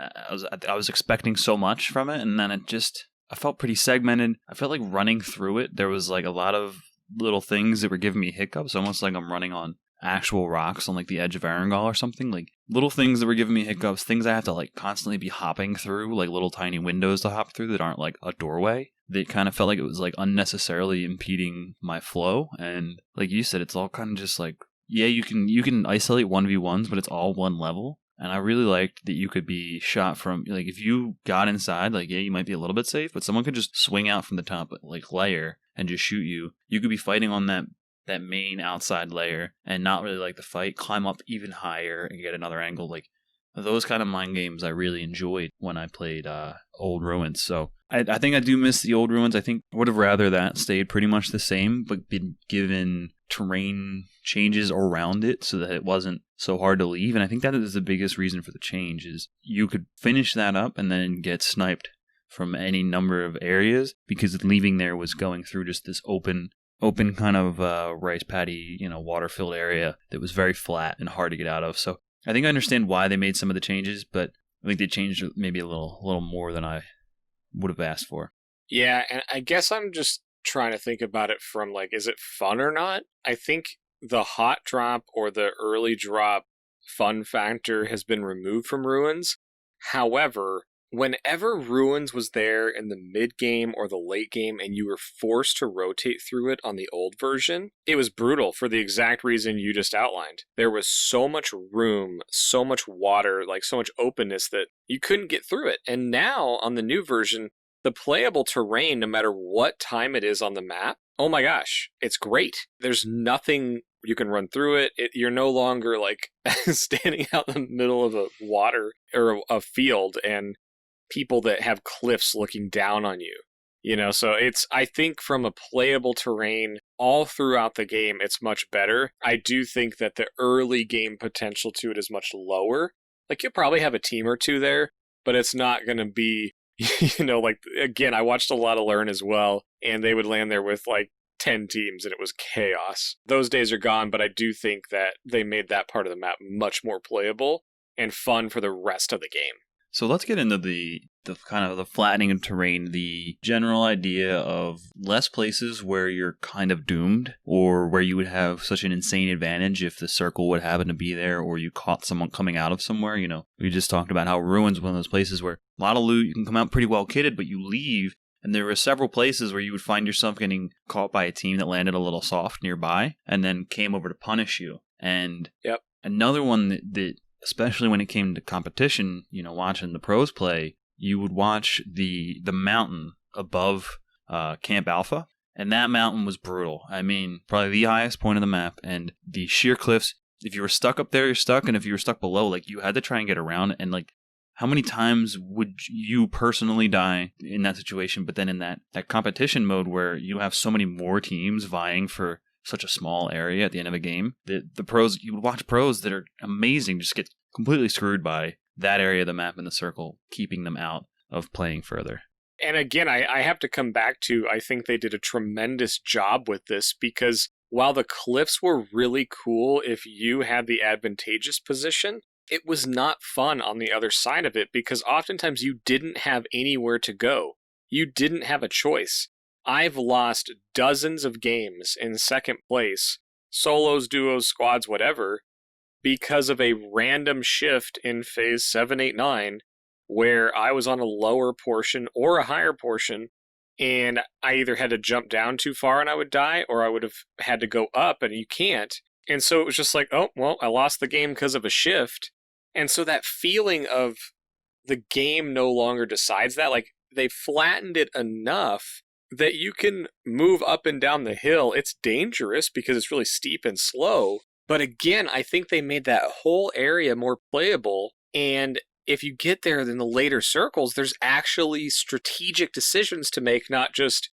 I was expecting so much from it, and then I felt pretty segmented. I felt like running through it, there was a lot of little things that were giving me hiccups, almost like I'm running on actual rocks on the edge of Erangel or something. Like little things that were giving me hiccups, things I have to constantly be hopping through, like little tiny windows to hop through that aren't a doorway. They kind of felt like it was unnecessarily impeding my flow. And like you said, it's all kind of just yeah, you can isolate 1v1s, but it's all one level. And I really liked that you could be shot from, if you got inside, yeah, you might be a little bit safe, but someone could just swing out from the top layer and just shoot you. You could be fighting on that main outside layer and not really like the fight, climb up even higher and get another angle. Those kind of mind games I really enjoyed when I played Old Ruins. So I think I do miss the Old Ruins. I think I would have rather that stayed pretty much the same, but been given terrain changes around it so that it wasn't so hard to leave. And I think that is the biggest reason for the change is you could finish that up and then get sniped from any number of areas because leaving there was going through just this open kind of rice paddy, water-filled area that was very flat and hard to get out of. So I think I understand why they made some of the changes, but I think they changed maybe a little more than I would have asked for. Yeah, and I guess I'm just trying to think about it from is it fun or not? I think the hot drop or the early drop fun factor has been removed from Ruins. However, whenever Ruins was there in the mid-game or the late game and you were forced to rotate through it on the old version, it was brutal for the exact reason you just outlined. There was so much room, so much water, so much openness that you couldn't get through it. And now on the new version, the playable terrain, no matter what time it is on the map, oh my gosh, it's great. There's nothing you can run through it. You're no longer standing out in the middle of a water or a field and people that have cliffs looking down on you, so I think from a playable terrain all throughout the game, it's much better. I do think that the early game potential to it is much lower. You'll probably have a team or two there, but it's not going to be, again, I watched a lot of Learn as well, and they would land there with 10 teams and it was chaos. Those days are gone, but I do think that they made that part of the map much more playable and fun for the rest of the game. So let's get into the kind of the flattening of terrain, the general idea of less places where you're kind of doomed or where you would have such an insane advantage if the circle would happen to be there or you caught someone coming out of somewhere. We just talked about how Ruins is one of those places where a lot of loot, you can come out pretty well kitted, but you leave and there were several places where you would find yourself getting caught by a team that landed a little soft nearby and then came over to punish you. And yep. Another one that especially when it came to competition, watching the pros play, you would watch the mountain above Camp Alpha, and that mountain was brutal. I mean, probably the highest point of the map, and the sheer cliffs, if you were stuck up there, you're stuck, and if you were stuck below, like you had to try and get around. And like, how many times would you personally die in that situation? But then in that competition mode where you have so many more teams vying for such a small area at the end of a game, the pros, you would watch pros that are amazing just get completely screwed by that area of the map in the circle, keeping them out of playing further. And again, I have to come back to, I think they did a tremendous job with this, because while the cliffs were really cool if you had the advantageous position, it was not fun on the other side of it, because oftentimes you didn't have anywhere to go. You didn't have a choice. I've lost dozens of games in second place, solos, duos, squads, whatever, because of a random shift in phase 7, 8, 9, where I was on a lower portion or a higher portion, and I either had to jump down too far and I would die, or I would have had to go up, and you can't. And so it was just like, oh, well, I lost the game because of a shift. And so that feeling of the game no longer decides that, like, they flattened it enough that you can move up and down the hill. It's dangerous because it's really steep and slow. But again, I think they made that whole area more playable. And if you get there in the later circles, there's actually strategic decisions to make, not just,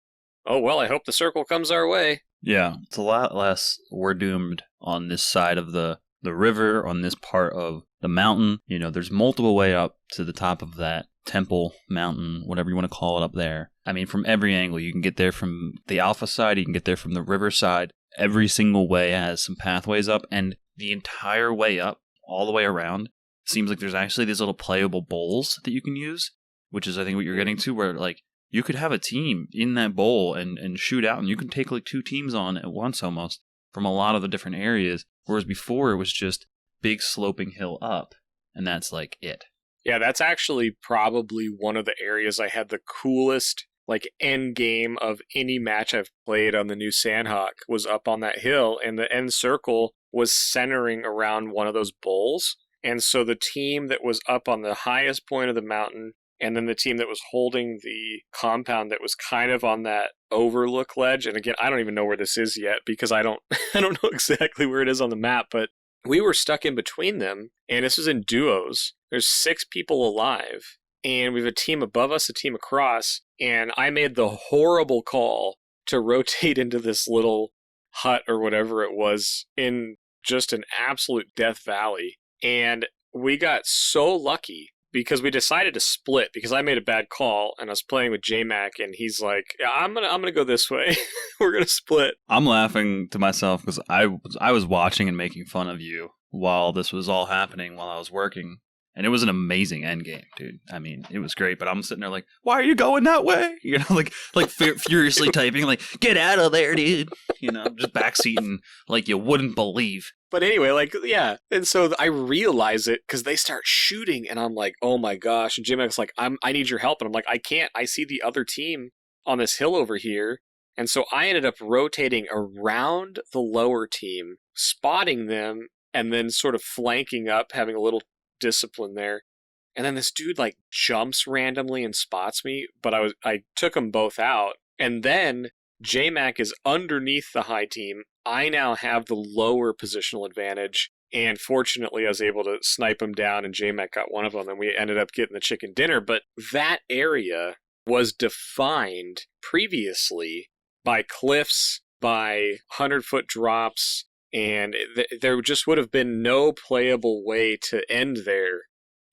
oh, well, I hope the circle comes our way. Yeah, it's a lot less we're doomed on this side of the river, on this part of the mountain. You know, there's multiple way up to the top of that temple, mountain, whatever you want to call it up there. I mean, from every angle, you can get there from the alpha side, you can get there from the river side. Every single way has some pathways up, and the entire way up, all the way around, seems like there's actually these little playable bowls that you can use, which is, I think, what you're getting to, where, like, you could have a team in that bowl and shoot out, and you can take, like, 2 teams on at once almost from a lot of the different areas, whereas before it was just big sloping hill up, and that's, like, it. Yeah, that's actually probably one of the areas I had the coolest, like, end game of any match I've played on the new Sanhok was up on that hill, and the end circle was centering around one of those bowls. And so the team that was up on the highest point of the mountain, and then the team that was holding the compound that was kind of on that overlook ledge. And again, I don't even know where this is yet because I don't know exactly where it is on the map, but we were stuck in between them, and this was in duos. There's 6 people alive, and we have a team above us, a team across, and I made the horrible call to rotate into this little hut or whatever it was in just an absolute death valley. And we got so lucky because we decided to split because I made a bad call and I was playing with J-Mac and he's like, yeah, I'm gonna go this way. We're going to split. I'm laughing to myself because I was watching and making fun of you while this was all happening while I was working. And it was an amazing end game, dude. I mean, it was great, but I'm sitting there like, why are you going that way? You know, like furiously typing, like, get out of there, dude. You know, just backseating like you wouldn't believe. But anyway, like, yeah. And so I realize it because they start shooting and I'm like, oh my gosh. And Jim X like, I need your help. And I'm like, I can't. I see the other team on this hill over here. And so I ended up rotating around the lower team, spotting them, and then sort of flanking up, having a little discipline there. And then this dude like jumps randomly and spots me, but I took them both out. And then J-Mac is underneath the high team. I now have the lower positional advantage, and fortunately I was able to snipe him down, and J-Mac got one of them, and we ended up getting the chicken dinner. But that area was defined previously by cliffs, by 100-foot drops, and there just would have been no playable way to end there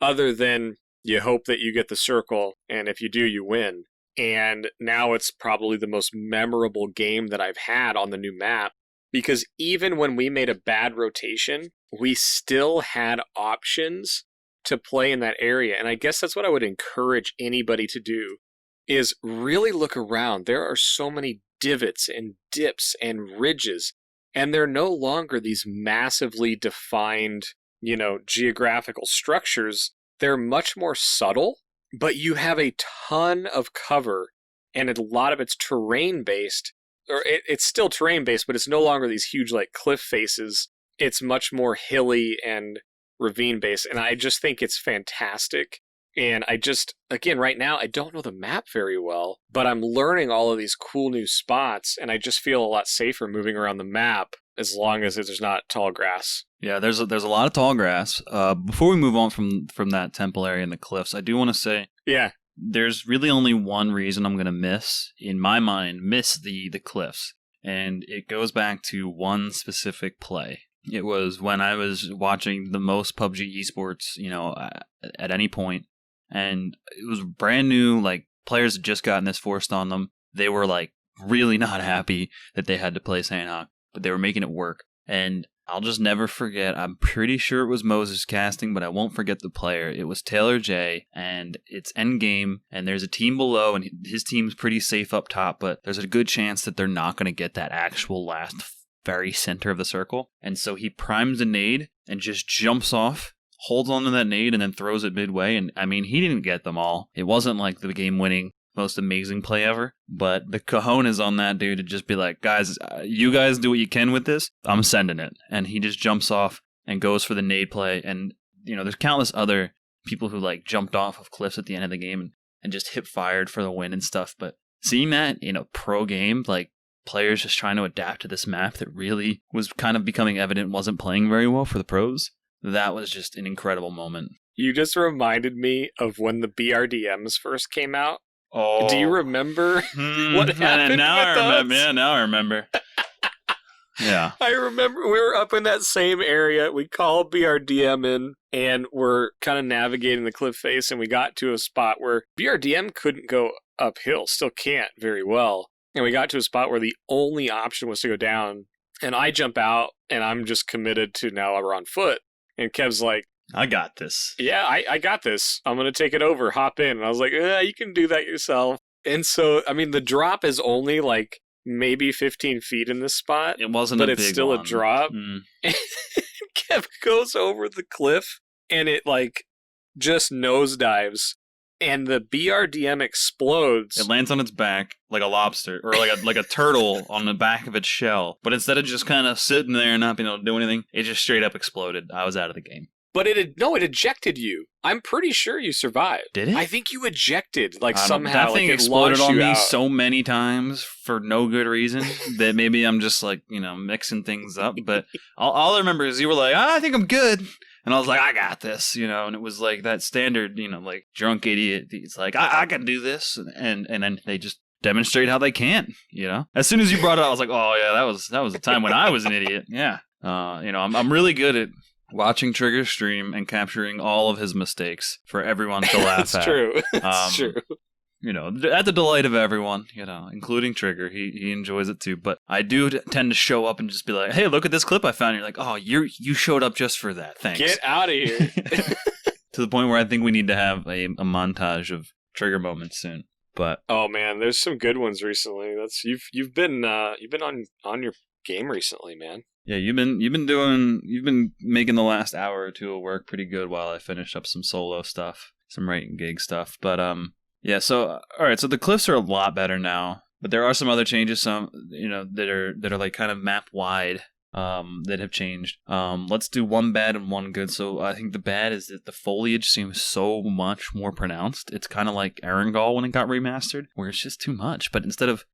other than you hope that you get the circle, and if you do, you win. And now it's probably the most memorable game that I've had on the new map, because even when we made a bad rotation, we still had options to play in that area. And I guess that's what I would encourage anybody to do, is really look around. There are so many divots and dips and ridges, and they're no longer these massively defined, you know, geographical structures. They're much more subtle, but you have a ton of cover, and a lot of it's terrain-based, or it's still terrain-based, but it's no longer these huge, like, cliff faces. It's much more hilly and ravine-based, and I just think it's fantastic. And I just, again, right now, I don't know the map very well, but I'm learning all of these cool new spots, and I just feel a lot safer moving around the map, as long as there's not tall grass. Yeah, there's a lot of tall grass. Before we move on from that temple area and the cliffs, I do want to say Yeah. there's really only one reason I'm gonna in my mind, miss the cliffs, and it goes back to one specific play. It was when I was watching the most PUBG esports, at any point, and it was brand new. Like players had just gotten this forced on them. They were like really not happy that they had to play Sanhok, but they were making it work. And I'll just never forget. I'm pretty sure it was Moses casting, but I won't forget the player. It was Taylor J, and it's endgame, and there's a team below, and his team's pretty safe up top, but there's a good chance that they're not going to get that actual last very center of the circle. And so he primes a nade and just jumps off, holds onto that nade, and then throws it midway. And I mean, he didn't get them all. It wasn't like the game-winning most amazing play ever, but the cojones on that dude to just be like, guys, you guys do what you can with this, I'm sending it. And he just jumps off and goes for the nade play. And there's countless other people who like jumped off of cliffs at the end of the game and just hip fired for the win and stuff. But seeing that in a pro game, like players just trying to adapt to this map that really was kind of becoming evident wasn't playing very well for the pros, that was just an incredible moment. You just reminded me of when the BRDMs first came out. Oh, do you remember what happened now with I remember. us? Yeah, now I remember. Yeah. I remember we were up in that same area. We called BRDM in, and we're kind of navigating the cliff face, and we got to a spot where BRDM couldn't go uphill, still can't very well. And we got to a spot where the only option was to go down, and I jump out, and I'm just committed to now we're on foot. And Kev's like, I got this. Yeah, I got this. I'm going to take it over, hop in. And I was like, you can do that yourself. And so, I mean, the drop is only like maybe 15 feet in this spot. It wasn't but a it's big still one. a drop. And Kev goes over the cliff and it like just nosedives. And the BRDM explodes. It lands on its back like a lobster or like a turtle on the back of its shell. But instead of just kind of sitting there and not being able to do anything, it just straight up exploded. I was out of the game. But it ejected you. I'm pretty sure you survived. Did it? I think you ejected, like somehow. That thing like, exploded on me out. so many times for no good reason that maybe I'm just like, mixing things up. But all I remember is you were like, I think I'm good. And I was like, I got this, and it was like that standard, like drunk idiot. It's like, I can do this. And then they just demonstrate how they can't, As soon as you brought it up, I was like, oh yeah, that was a time when I was an idiot. Yeah. I'm really good at watching Trigger stream and capturing all of his mistakes for everyone to laugh at. True. It's true. At the delight of everyone, including Trigger. He enjoys it too. But I do tend to show up and just be like, hey, look at this clip I found. You're like, oh, you showed up just for that. Thanks. Get out of here. To the point where I think we need to have a montage of Trigger moments soon. But oh man, there's some good ones recently. You've been on your game recently, man. Yeah, you've been making the last hour or two of work pretty good while I finish up some solo stuff, some writing gig stuff. But yeah, so all right, so the cliffs are a lot better now, but there are some other changes, some that are like kind of map wide that have changed. Let's do one bad and one good. So I think the bad is that the foliage seems so much more pronounced. It's kind of like Erangel when it got remastered, where it's just too much. But instead of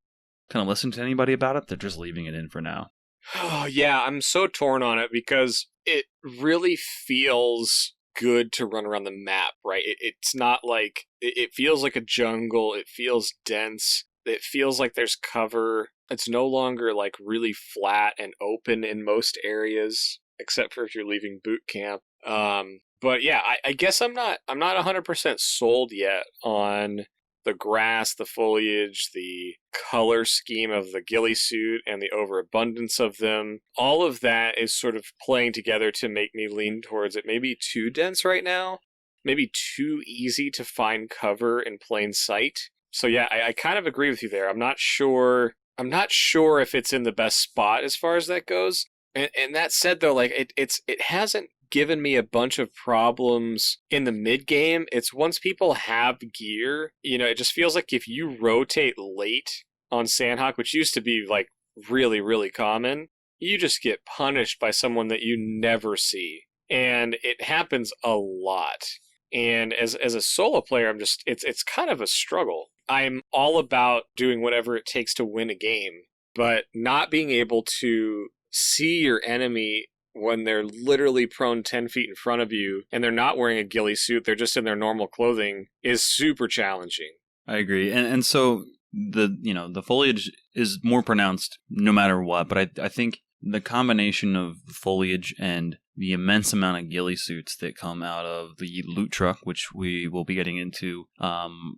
kind of listening to anybody about it, they're just leaving it in for now. Oh, yeah, I'm so torn on it because it really feels good to run around the map, right? It's not like, it feels like a jungle, it feels dense, it feels like there's cover. It's no longer like really flat and open in most areas, except for if you're leaving boot camp. But yeah, I guess I'm not 100% sold yet on the grass, the foliage, the color scheme of the ghillie suit, and the overabundance of them. All of that is sort of playing together to make me lean towards it. Maybe too dense right now. Maybe too easy to find cover in plain sight. So yeah, I kind of agree with you there. I'm not sure if it's in the best spot as far as that goes. And that said, though, like it hasn't given me a bunch of problems in the mid game. It's once people have gear, it just feels like if you rotate late on Sanhok, which used to be like really, really common, you just get punished by someone that you never see. And it happens a lot. And as a solo player, it's kind of a struggle. I'm all about doing whatever it takes to win a game, but not being able to see your enemy when they're literally prone 10 feet in front of you and they're not wearing a ghillie suit, they're just in their normal clothing, is super challenging. I agree. And so the foliage is more pronounced no matter what, but I think the combination of foliage and the immense amount of ghillie suits that come out of the loot truck, which we will be getting into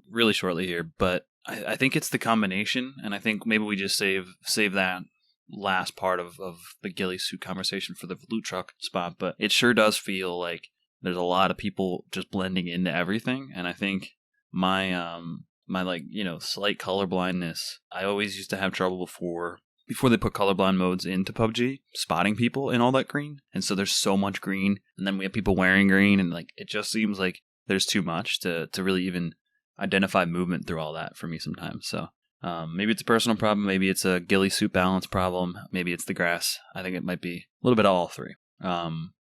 really shortly here, but I think it's the combination, and I think maybe we just save that last part of the ghillie suit conversation for the loot truck spot, but it sure does feel like there's a lot of people just blending into everything, and I think my slight color blindness, I always used to have trouble before they put colorblind modes into PUBG, spotting people in all that green, and so there's so much green, and then we have people wearing green, and like it just seems like there's too much to really even identify movement through all that for me sometimes, so maybe it's a personal problem, maybe it's a ghillie suit balance problem, maybe it's the grass. I think it might be a little bit of all three.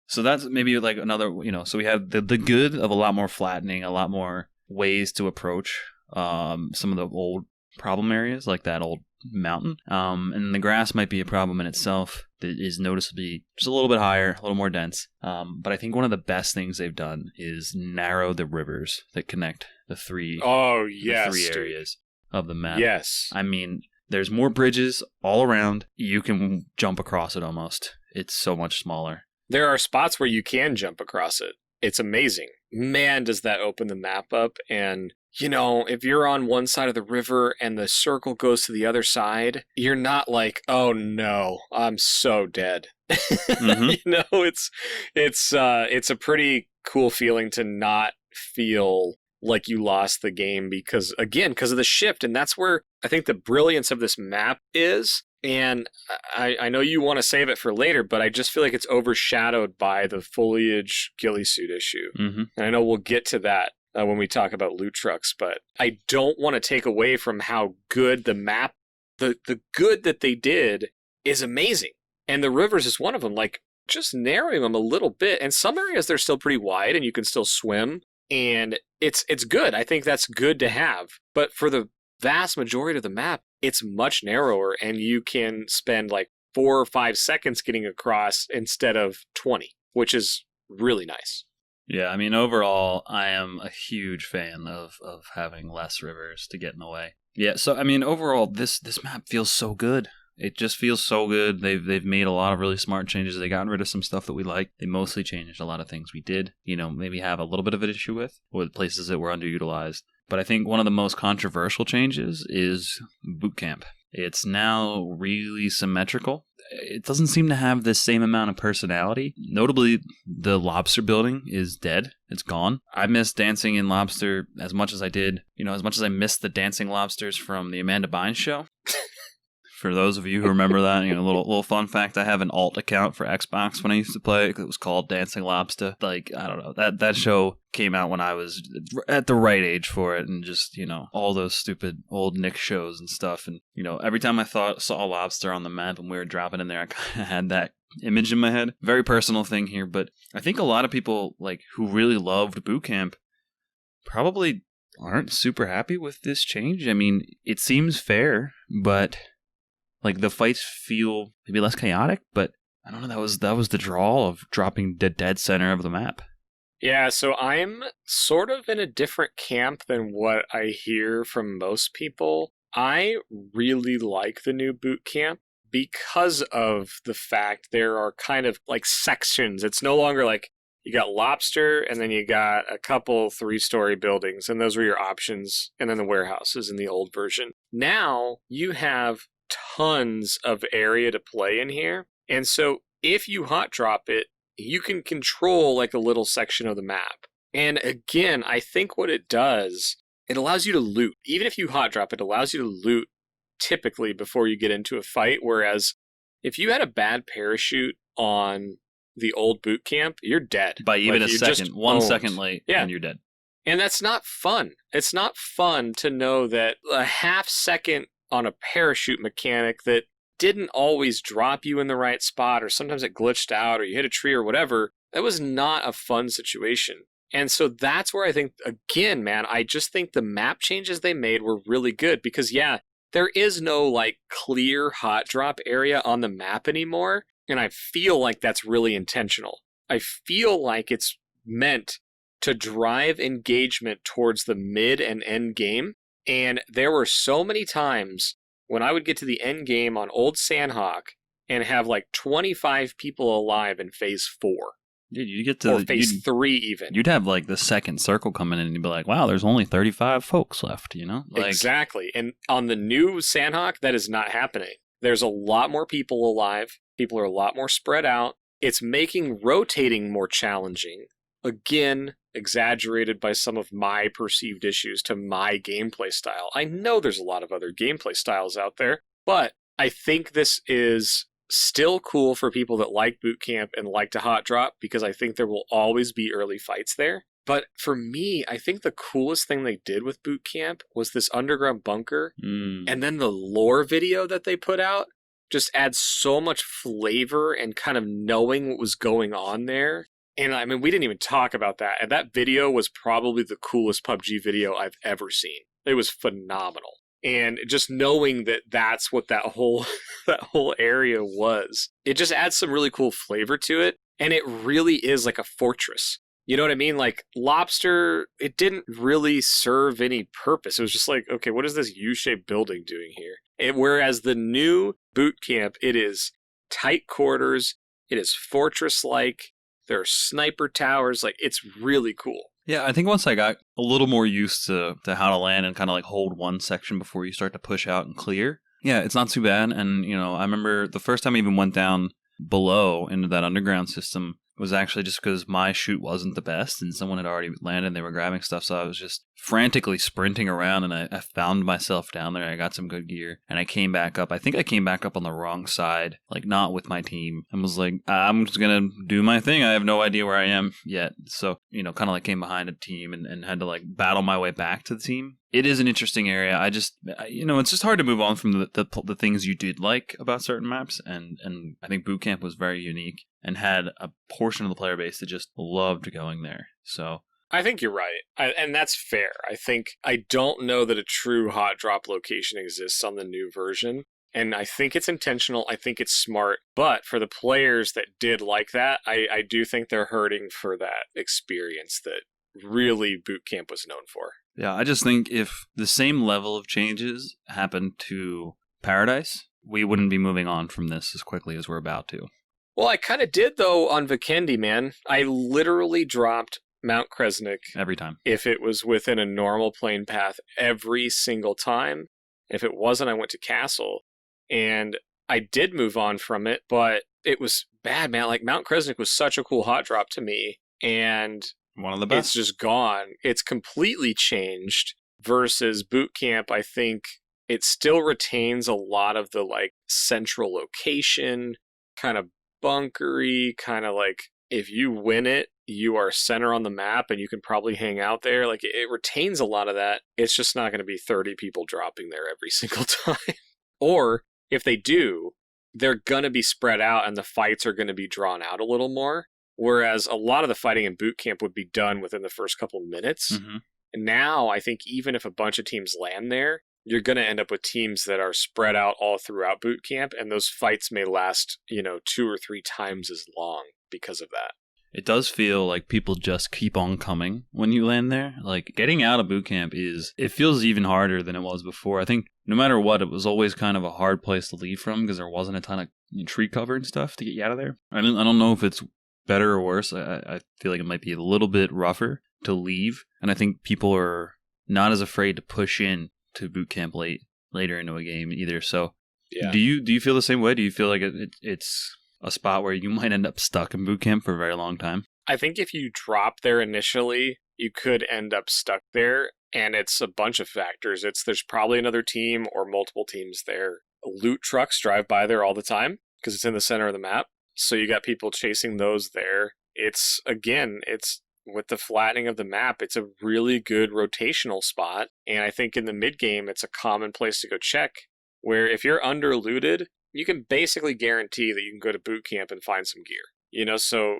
So that's maybe like another, so we have the good of a lot more flattening, a lot more ways to approach some of the old problem areas, like that old mountain. And the grass might be a problem in itself that is noticeably just a little bit higher, a little more dense. But I think one of the best things they've done is narrow the rivers that connect the three areas of the map. Yes. I mean, there's more bridges all around. You can jump across it almost. It's so much smaller. There are spots where you can jump across it. It's amazing. Man, does that open the map up. And, if you're on one side of the river and the circle goes to the other side, you're not like, oh no, I'm so dead. Mm-hmm. It's a pretty cool feeling to not feel like you lost the game because of the shift. And that's where I think the brilliance of this map is. And I know you want to save it for later, but I just feel like it's overshadowed by the foliage ghillie suit issue. Mm-hmm. And I know we'll get to that when we talk about loot trucks, but I don't want to take away from how good the map, the good that they did is amazing. And the rivers is one of them, like just narrowing them a little bit. And some areas they're still pretty wide and you can still swim. And it's good. I think that's good to have. But for the vast majority of the map, it's much narrower and you can spend like 4 or 5 seconds getting across instead of 20, which is really nice. Yeah, I mean, overall, I am a huge fan of having less rivers to get in the way. Yeah, so I mean, overall, this map feels so good. It just feels so good. They've made a lot of really smart changes. They got rid of some stuff that we like. They mostly changed a lot of things we did, maybe have a little bit of an issue with places that were underutilized. But I think one of the most controversial changes is boot camp. It's now really symmetrical. It doesn't seem to have the same amount of personality. Notably, the lobster building is dead. It's gone. I miss dancing in lobster as much as I did, as much as I missed the dancing lobsters from the Amanda Bynes show. For those of you who remember that, a little fun fact, I have an alt account for Xbox when I used to play. It was called Dancing Lobster. Like, I don't know, that show came out when I was at the right age for it, and just, all those stupid old Nick shows and stuff. And, every time I saw a lobster on the map and we were dropping in there, I kind of had that image in my head. Very personal thing here, but I think a lot of people, like, who really loved boot camp probably aren't super happy with this change. I mean, it seems fair, but like the fights feel maybe less chaotic, but I don't know. That was the draw of dropping the dead center of the map. Yeah, so I'm sort of in a different camp than what I hear from most people. I really like the new boot camp because of the fact there are kind of like sections. It's no longer like you got lobster and then you got a couple 3-story buildings, and those were your options, and then the warehouses in the old version. Now you have tons of area to play in here. And so if you hot drop it, you can control like a little section of the map. And again, I think what it does, it allows you to loot. Even if you hot drop it, allows you to loot typically before you get into a fight. Whereas if you had a bad parachute on the old boot camp, you're dead. By even a second, 1 second late, and you're dead. And that's not fun. It's not fun to know that a half second on a parachute mechanic that didn't always drop you in the right spot, or sometimes it glitched out, or you hit a tree or whatever. That was not a fun situation. And so that's where I think, again, man, I just think the map changes they made were really good because, yeah, there is no like clear hot drop area on the map anymore. And I feel like that's really intentional. I feel like it's meant to drive engagement towards the mid and end game. And there were so many times when I would get to the end game on old Sanhok and have like 25 people alive in phase 4. Dude, you get or phase 3 even. You'd have like the second circle coming in and you'd be like, wow, there's only 35 folks left, Like, exactly. And on the new Sanhok, that is not happening. There's a lot more people alive. People are a lot more spread out. It's making rotating more challenging. Again, exaggerated by some of my perceived issues to my gameplay style. I know there's a lot of other gameplay styles out there, but I think this is still cool for people that like boot camp and like to hot drop, because I think there will always be early fights there. But for me, I think the coolest thing they did with boot camp was this underground bunker, and then the lore video that they put out just adds so much flavor and kind of knowing what was going on there. And I mean, we didn't even talk about that. And that video was probably the coolest PUBG video I've ever seen. It was phenomenal. And just knowing that that's what that whole area was, it just adds some really cool flavor to it. And it really is like a fortress. You know what I mean? Like Lobster, it didn't really serve any purpose. It was just like, okay, what is this U-shaped building doing here? Whereas the new boot camp, it is tight quarters. It is fortress-like. There are sniper towers. Like, it's really cool. Yeah, I think once I got a little more used to how to land and kind of like hold one section before you start to push out and clear, yeah, it's not too bad. And, I remember the first time I even went down below into that underground system was actually just because my shoot wasn't the best and someone had already landed and they were grabbing stuff. So I was just frantically sprinting around and I found myself down there. I got some good gear and I came back up. I think I came back up on the wrong side, like not with my team, and was like, I'm just going to do my thing. I have no idea where I am yet. So, kind of like came behind a team and had to like battle my way back to the team. It is an interesting area. I just, it's just hard to move on from the things you did like about certain maps. And I think Boot Camp was very unique and had a portion of the player base that just loved going there. So I think you're right. And that's fair. I don't know that a true hot drop location exists on the new version. And I think it's intentional. I think it's smart. But for the players that did like that, I do think they're hurting for that experience that really Boot Camp was known for. Yeah, I just think if the same level of changes happened to Paradise, we wouldn't be moving on from this as quickly as we're about to. Well, I kind of did, though, on Vikendi, man. I literally dropped Mount Kresnik every time. If it was within a normal plane path every single time. If it wasn't, I went to Castle. And I did move on from it, but it was bad, man. Like, Mount Kresnik was such a cool hot drop to me. And one of the best. It's just gone. It's completely changed versus Boot Camp. I think it still retains a lot of the like central location, kind of bunkery, kind of like if you win it, you are center on the map and you can probably hang out there. Like it retains a lot of that. It's just not going to be 30 people dropping there every single time. Or if they do, they're going to be spread out and the fights are going to be drawn out a little more. Whereas a lot of the fighting in Boot Camp would be done within the first couple minutes. Mm-hmm. And now I think even if a bunch of teams land there, you're going to end up with teams that are spread out all throughout Boot Camp. And those fights may last, 2 or 3 times as long because of that. It does feel like people just keep on coming when you land there. Like getting out of Boot Camp it feels even harder than it was before. I think no matter what, it was always kind of a hard place to leave from because there wasn't a ton of tree cover and stuff to get you out of there. I don't know if it's better or worse. I feel like it might be a little bit rougher to leave, and I think people are not as afraid to push in to Boot Camp later into a game either. So, yeah. Do you feel the same way? Do you feel like it's a spot where you might end up stuck in Boot Camp for a very long time? I think if you drop there initially, you could end up stuck there, and it's a bunch of factors. There's probably another team or multiple teams there. Loot trucks drive by there all the time because it's in the center of the map. So you got people chasing those there. It's with the flattening of the map, it's a really good rotational spot. And I think in the mid game, it's a common place to go check, where if you're under looted, you can basically guarantee that you can go to Boot Camp and find some gear. So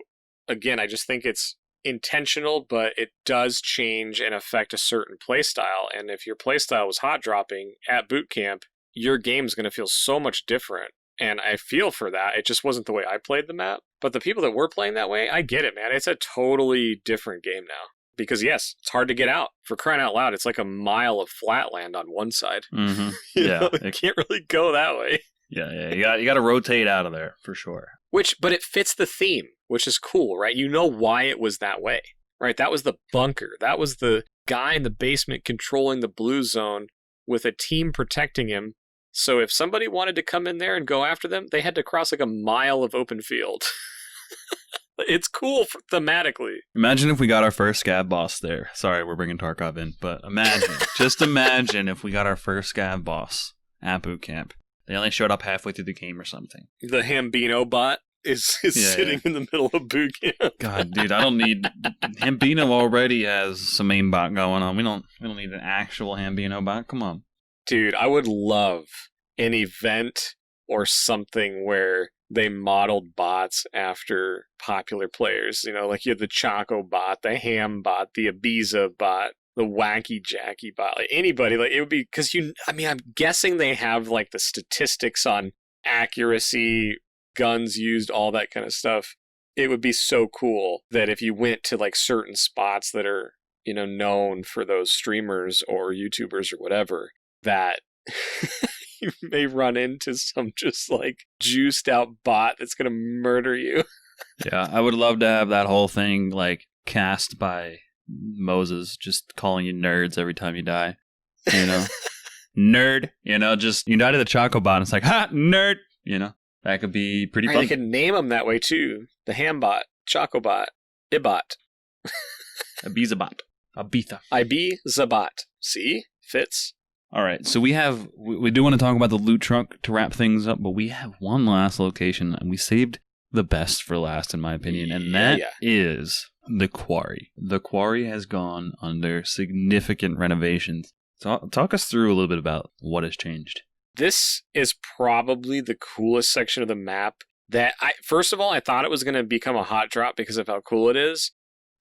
again, I just think it's intentional, but it does change and affect a certain play style. And if your play style was hot dropping at Boot Camp, your game's going to feel so much different And I feel for that. It just wasn't the way I played the map. But the people that were playing that way, I get it, man. It's a totally different game now. Because yes, it's hard to get out. For crying out loud, it's like a mile of flatland on one side. Mm-hmm. You Yeah, know, it can't really go that way. Yeah. You got to rotate out of there for sure. But it fits the theme, which is cool, right? You know why it was that way, right? That was the bunker. That was the guy in the basement controlling the blue zone with a team protecting him. So if somebody wanted to come in there and go after them, they had to cross like a mile of open field. It's cool thematically. Imagine if we got our first scav boss there. Sorry, we're bringing Tarkov in, but just imagine if we got our first scav boss at boot camp. They only showed up halfway through the game or something. The Hambino bot is sitting in the middle of boot camp. God, dude, I don't need... Hambino already has some aimbot going on. We don't need an actual Hambino bot. Come on. Dude, I would love an event or something where they modeled bots after popular players. You know, like you had the Choco bot, the Ham bot, the Ibiza bot, the Wacky Jacky bot. Like anybody, like it would be because I'm guessing they have like the statistics on accuracy, guns used, all that kind of stuff. It would be so cool that if you went to like certain spots that are, you know, known for those streamers or YouTubers or whatever, that you may run into some just like juiced out bot that's going to murder you. Yeah, I would love to have that whole thing like cast by Moses, just calling you nerds every time you die. You know? Nerd. You know, just you die to the Choco bot and it's like, ha, nerd. You know? That could be pretty fun. They could name them that way too. The Hambot, Chocobot, Ibot. Abizabot. Abitha. Ibizabot. See? Fits. All right, so we do want to talk about the loot truck to wrap things up, but we have one last location, and we saved the best for last, in my opinion, and that is the quarry. The quarry has gone under significant renovations. Talk us through a little bit about what has changed. This is probably the coolest section of the map that first of all, I thought it was going to become a hot drop because of how cool it is.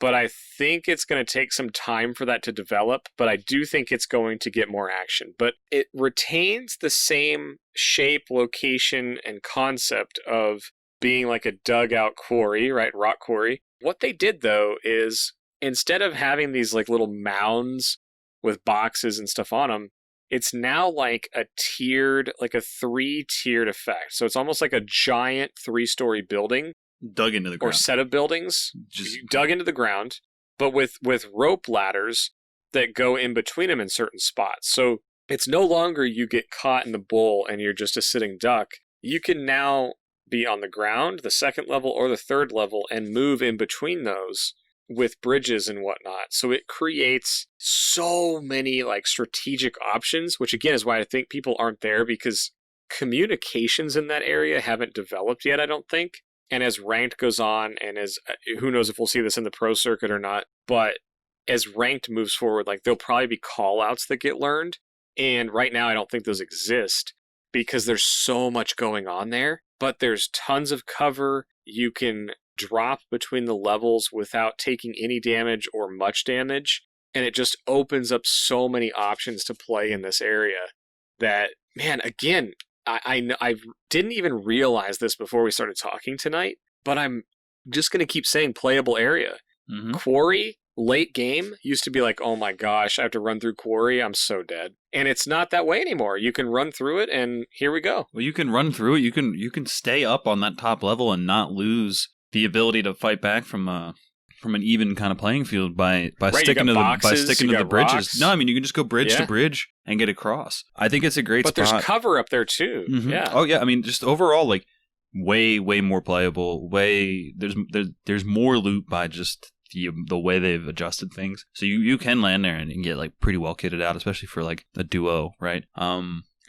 But I think it's going to take some time for that to develop. But I do think it's going to get more action. But it retains the same shape, location, and concept of being like a dugout quarry, right? Rock quarry. What they did, though, is instead of having these like little mounds with boxes and stuff on them, it's now like a tiered, like a 3-tiered effect. So it's almost like a giant 3-story building. Dug into the ground. Or set of buildings just dug into the ground, but with rope ladders that go in between them in certain spots. So it's no longer you get caught in the bowl and you're just a sitting duck. You can now be on the ground, the second level or the third level, and move in between those with bridges and whatnot. So it creates so many like strategic options, which again is why I think people aren't there, because communications in that area haven't developed yet, I don't think. And as ranked goes on, and as who knows if we'll see this in the pro circuit or not, but as ranked moves forward, like there'll probably be call outs that get learned. And right now, I don't think those exist because there's so much going on there, but there's tons of cover. You can drop between the levels without taking any damage or much damage. And it just opens up so many options to play in this area that, man, again, I didn't even realize this before we started talking tonight, but I'm just going to keep saying playable area. Mm-hmm. Quarry, late game, used to be like, oh my gosh, I have to run through Quarry, I'm so dead. And it's not that way anymore. You can run through it, and here we go. Well, you can run through it. You can stay up on that top level and not lose the ability to fight back from an even kind of playing field by sticking to the bridges. Rocks. No, I mean you can just go bridge to bridge and get across. I think it's a great spot. But there's cover up there too. Mm-hmm. Yeah. Oh yeah. I mean, just overall, like way more playable. There's more loot by just the way they've adjusted things. So you can land there and get like pretty well kitted out, especially for like a duo, right?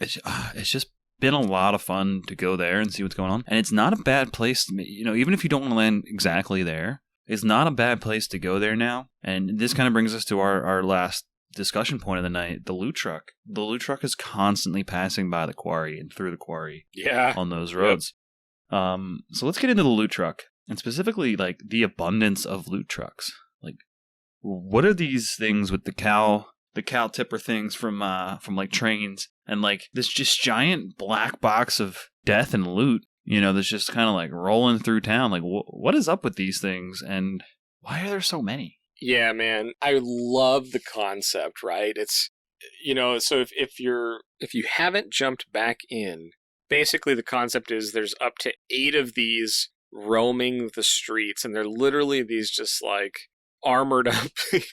It's just been a lot of fun to go there and see what's going on, and it's not a bad place. Even if you don't want to land exactly there. It's not a bad place to go there now. And this kind of brings us to our last discussion point of the night, the loot truck. The loot truck is constantly passing by the quarry and through the quarry on those roads. Yep. So let's get into the loot truck, and specifically like the abundance of loot trucks. Like, what are these things with the cow tipper things from like trains, and like this just giant black box of death and loot, that's just kind of like rolling through town. Like, what is up with these things, and why are there so many? Yeah, man. I love the concept, right? It's, so if you haven't jumped back in, basically the concept is there's up to 8 of these roaming the streets, and they're literally these just like armored up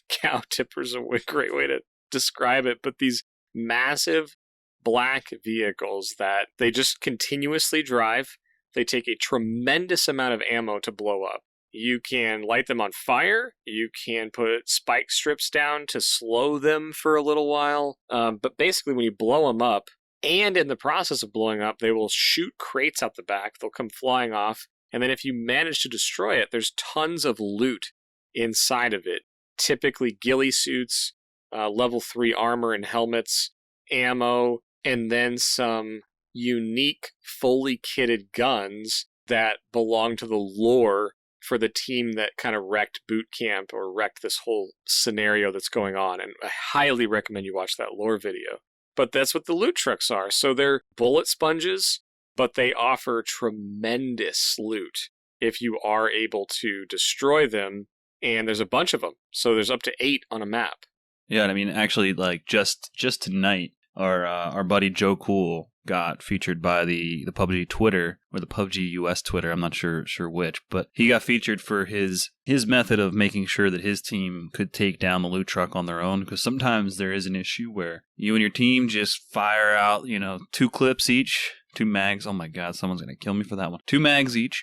cow tippers, a great way to describe it, but these massive black vehicles that they just continuously drive. They take a tremendous amount of ammo to blow up. You can light them on fire. You can put spike strips down to slow them for a little while. But basically, when you blow them up, and in the process of blowing up, they will shoot crates out the back. They'll come flying off. And then if you manage to destroy it, there's tons of loot inside of it. Typically ghillie suits, level 3 armor and helmets, ammo, and then some unique fully kitted guns that belong to the lore for the team that kind of wrecked boot camp or wrecked this whole scenario that's going on. And I highly recommend you watch that lore video. But that's what the loot trucks are. So they're bullet sponges, but they offer tremendous loot if you are able to destroy them. And there's a bunch of them. So there's up to 8 on a map. Yeah, I mean, actually, like just tonight, our buddy Joe Cool got featured by the PUBG Twitter, or the PUBG US Twitter. I'm not sure which, but he got featured for his method of making sure that his team could take down the loot truck on their own. Because sometimes there is an issue where you and your team just fire out, 2 clips each, 2 mags. Oh my God, someone's gonna kill me for that one. 2 mags each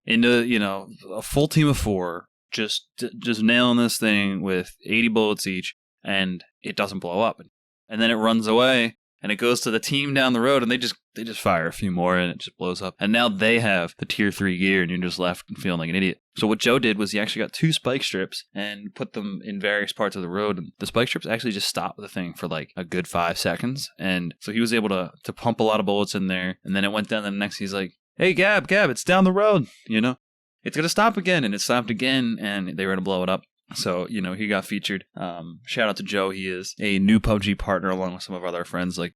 into a full team of 4. Just nailing this thing with 80 bullets each, and it doesn't blow up. And then it runs away, and it goes to the team down the road, and they just fire a few more, and it just blows up. And now they have the tier 3 gear, and you're just left feeling like an idiot. So what Joe did was he actually got 2 spike strips and put them in various parts of the road. And the spike strips actually just stopped the thing for like a good 5 seconds. And so he was able to pump a lot of bullets in there. And then it went down the next. He's like, "Hey, Gab, it's down the road, It's going to stop again." And it stopped again, and they were going to blow it up. So, he got featured. Shout out to Joe. He is a new PUBG partner along with some of our other friends like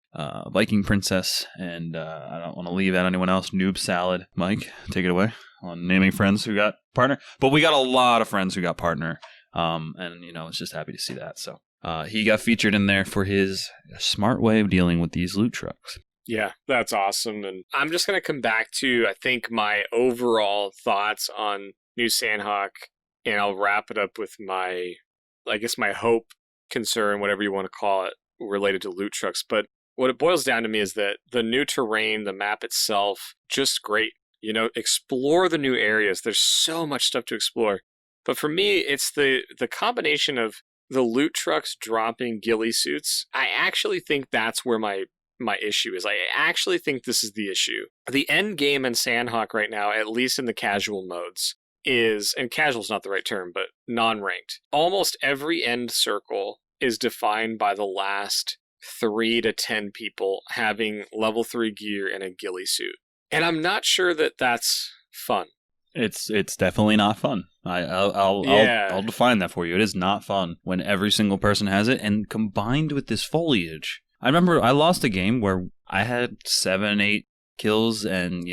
Viking Princess, and I don't want to leave out anyone else. Noob Salad. Mike, take it away on naming friends who got partner. But we got a lot of friends who got partner, and, it's just happy to see that. So he got featured in there for his smart way of dealing with these loot trucks. Yeah, that's awesome. And I'm just going to come back to, I think, my overall thoughts on New Sanhok. And I'll wrap it up with my hope, concern, whatever you want to call it, related to loot trucks. But what it boils down to me is that the new terrain, the map itself, just great. Explore the new areas. There's so much stuff to explore. But for me, it's the combination of the loot trucks dropping ghillie suits. I actually think that's where my issue is. I actually think this is the issue. The end game in Sanhok right now, at least in the casual modes, and casual is not the right term, but non-ranked. Almost every end circle is defined by the last 3 to 10 people having level 3 gear and a ghillie suit. And I'm not sure that that's fun. It's definitely not fun. I'll define that for you. It is not fun when every single person has it, and combined with this foliage. I remember I lost a game where I had 7, 8 kills, and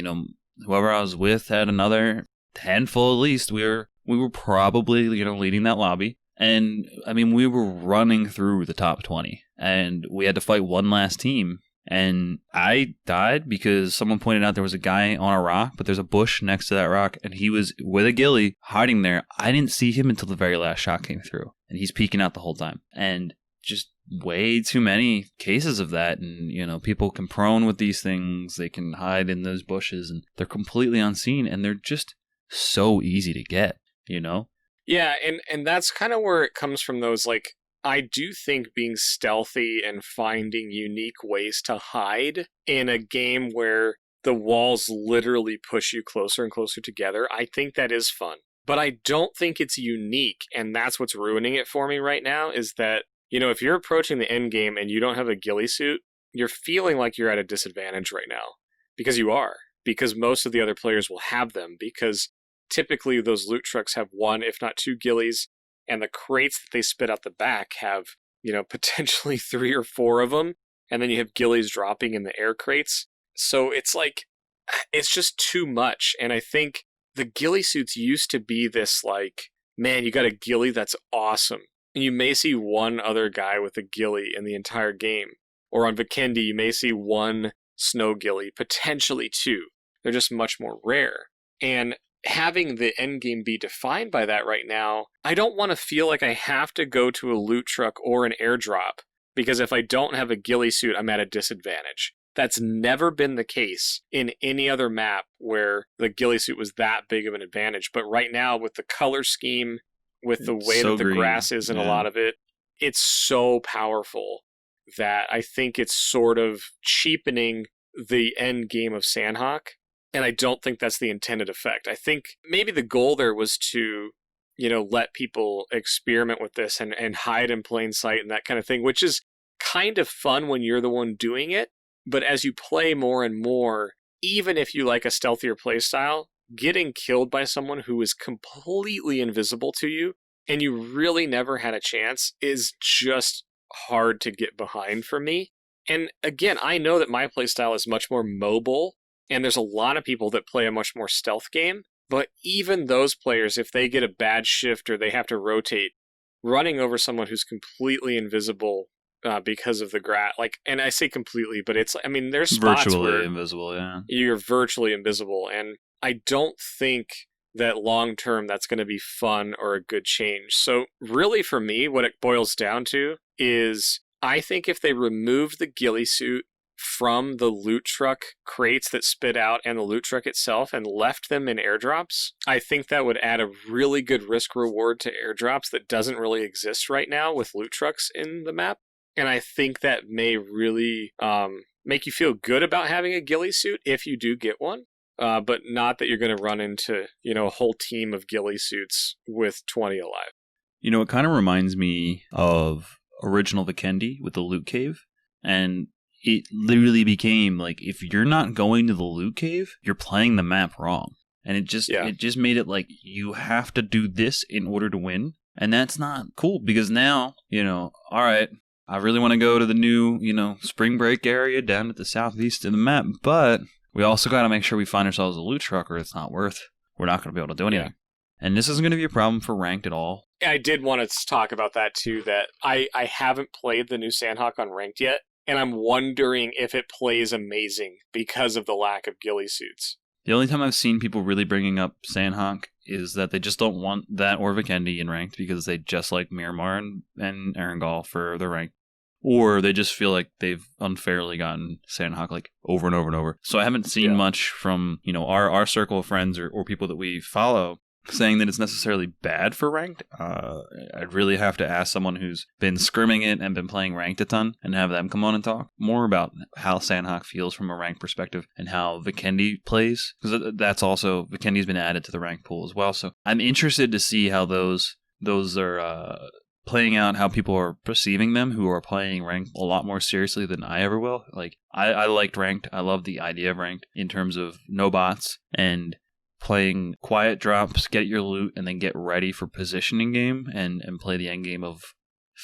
whoever I was with had another handful at least. We were probably leading that lobby, and I mean we were running through the top 20, and we had to fight one last team, and I died because someone pointed out there was a guy on a rock, but there's a bush next to that rock, and he was with a ghillie hiding there. I didn't see him until the very last shot came through, and he's peeking out the whole time. And just way too many cases of that, and people can prone with these things, they can hide in those bushes, and they're completely unseen, and they're just so easy to get, Yeah, and that's kind of where it comes from. Those, like, I do think being stealthy and finding unique ways to hide in a game where the walls literally push you closer and closer together, I think that is fun. But I don't think it's unique, and that's what's ruining it for me right now, is that if you're approaching the end game and you don't have a ghillie suit, you're feeling like you're at a disadvantage right now. Because you are. Because most of the other players will have them. Because typically those loot trucks have 1, if not 2 ghillies. And the crates that they spit out the back have, potentially 3 or 4 of them. And then you have ghillies dropping in the air crates. So it's like, it's just too much. And I think the ghillie suits used to be this like, man, you got a ghillie that's awesome. And you may see one other guy with a ghillie in the entire game. Or on Vikendi, you may see one snow ghillie, potentially two. They're just much more rare. And having the end game be defined by that right now, I don't want to feel like I have to go to a loot truck or an airdrop, because if I don't have a ghillie suit, I'm at a disadvantage. That's never been the case in any other map where the ghillie suit was that big of an advantage. But right now, with the color scheme, with the way so that the green. grass is in a lot of it, it's so powerful that I think it's sort of cheapening the end game of Sanhok. And I don't think that's the intended effect. I think maybe the goal there was to, let people experiment with this and hide in plain sight and that kind of thing, which is kind of fun when you're the one doing it. But as you play more and more, even if you like a stealthier playstyle, getting killed by someone who is completely invisible to you and you really never had a chance is just hard to get behind for me. And again, I know that my playstyle is much more mobile, and there's a lot of people that play a much more stealth game. But even those players, if they get a bad shift or they have to rotate, running over someone who's completely invisible because of the grass, and I say completely, but there's spots virtually where invisible, yeah. You're virtually invisible, and I don't think that long term that's going to be fun or a good change. So really for me, what it boils down to is I think if they removed the ghillie suit from the loot truck crates that spit out and the loot truck itself and left them in airdrops, I think that would add a really good risk reward to airdrops that doesn't really exist right now with loot trucks in the map. And I think that may really make you feel good about having a ghillie suit if you do get one, but not that you're going to run into, a whole team of ghillie suits with 20 alive. It kind of reminds me of original Vikendi with the loot cave. And it literally became like, if you're not going to the loot cave, you're playing the map wrong. And it just made it like you have to do this in order to win. And that's not cool, because now, all right, I really want to go to the new, spring break area down at the southeast of the map, but we also got to make sure we find ourselves a loot truck or it's not worth. We're not going to be able to do anything. Yeah. And this isn't going to be a problem for ranked at all. I did want to talk about that too, that I haven't played the new Sanhok on ranked yet, and I'm wondering if it plays amazing because of the lack of ghillie suits. The only time I've seen people really bringing up Sanhok is that they just don't want that or Vikendi in ranked because they just like Miramar and Erangel for the ranked. Or they just feel like they've unfairly gotten Sanhok like over and over and over. So I haven't seen much from, our circle of friends or people that we follow saying that it's necessarily bad for ranked. I'd really have to ask someone who's been scrimming it and been playing ranked a ton and have them come on and talk more about how Sanhok feels from a ranked perspective and how Vikendi plays. Because that's also, Vikendi's been added to the ranked pool as well. So I'm interested to see how those are playing out, how people are perceiving them who are playing ranked a lot more seriously than I ever will. Like, I liked ranked. I love the idea of ranked in terms of no bots and playing quiet drops, get your loot, and then get ready for positioning game and play the end game of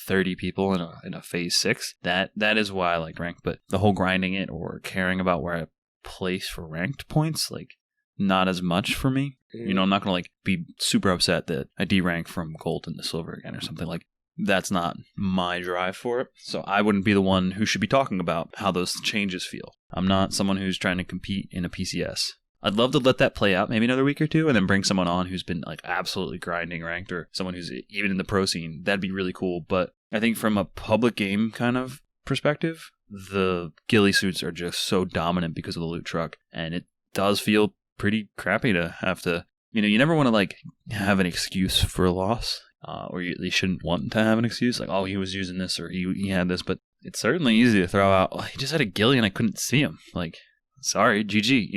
30 people in a phase 6. That is why I like ranked. But the whole grinding it or caring about where I place for ranked points, like, not as much for me. I'm not gonna like be super upset that I derank from gold into silver again or something. Like, that's not my drive for it. So I wouldn't be the one who should be talking about how those changes feel. I'm not someone who's trying to compete in a PCS. I'd love to let that play out maybe another week or two and then bring someone on who's been like absolutely grinding ranked or someone who's even in the pro scene. That'd be really cool. But I think from a public game kind of perspective, the ghillie suits are just so dominant because of the loot truck. And it does feel pretty crappy to have to, you never want to like have an excuse for a loss. Or you at least shouldn't want to have an excuse, like, oh, he was using this or he had this, but it's certainly easy to throw out, oh, he just had a ghillie and I couldn't see him. Like, sorry, GG,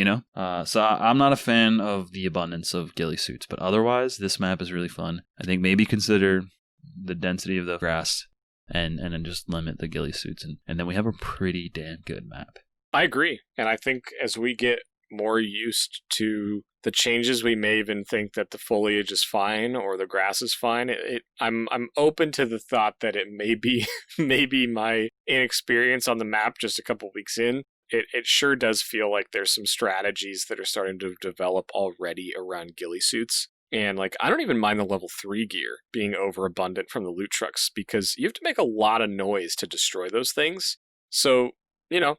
So I'm not a fan of the abundance of ghillie suits, but otherwise, this map is really fun. I think maybe consider the density of the grass and then just limit the ghillie suits, and then we have a pretty damn good map. I agree, and I think as we get more used to the changes, we may even think that the foliage is fine or the grass is fine. I'm open to the thought that it may be maybe my inexperience on the map just a couple weeks in, it sure does feel like there's some strategies that are starting to develop already around ghillie suits. And like, I don't even mind the level 3 gear being overabundant from the loot trucks, because you have to make a lot of noise to destroy those things. So,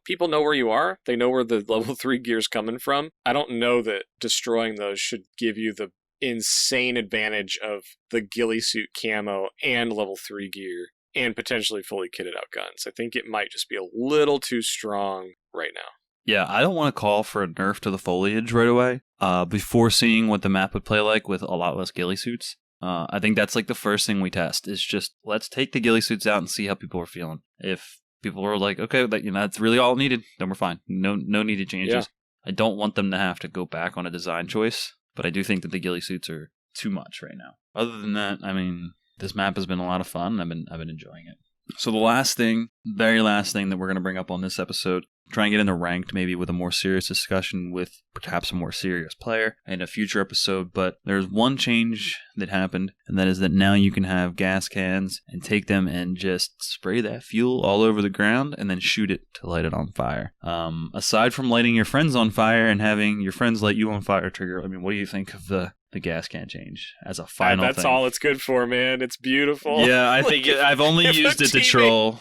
people know where you are. They know where the level 3 gear is coming from. I don't know that destroying those should give you the insane advantage of the ghillie suit camo and level 3 gear and potentially fully kitted out guns. I think it might just be a little too strong right now. Yeah, I don't want to call for a nerf to the foliage right away before seeing what the map would play like with a lot less ghillie suits. I think that's like the first thing we test is just let's take the ghillie suits out and see how people are feeling. If people are like, okay, that's really all needed, then we're fine. No needed changes. Yeah. I don't want them to have to go back on a design choice, but I do think that the ghillie suits are too much right now. Other than that, I mean, this map has been a lot of fun. I've been enjoying it. So the very last thing that we're going to bring up on this episode, try and get into ranked, maybe with a more serious discussion with perhaps a more serious player in a future episode. But there's one change that happened, and that is that now you can have gas cans and take them and just spray that fuel all over the ground and then shoot it to light it on fire. Aside from lighting your friends on fire and having your friends light you on fire, Trigger, I mean, what do you think of the gas can change as a final that's thing? All it's good for, man. It's beautiful. Yeah, I think I've only used it to troll.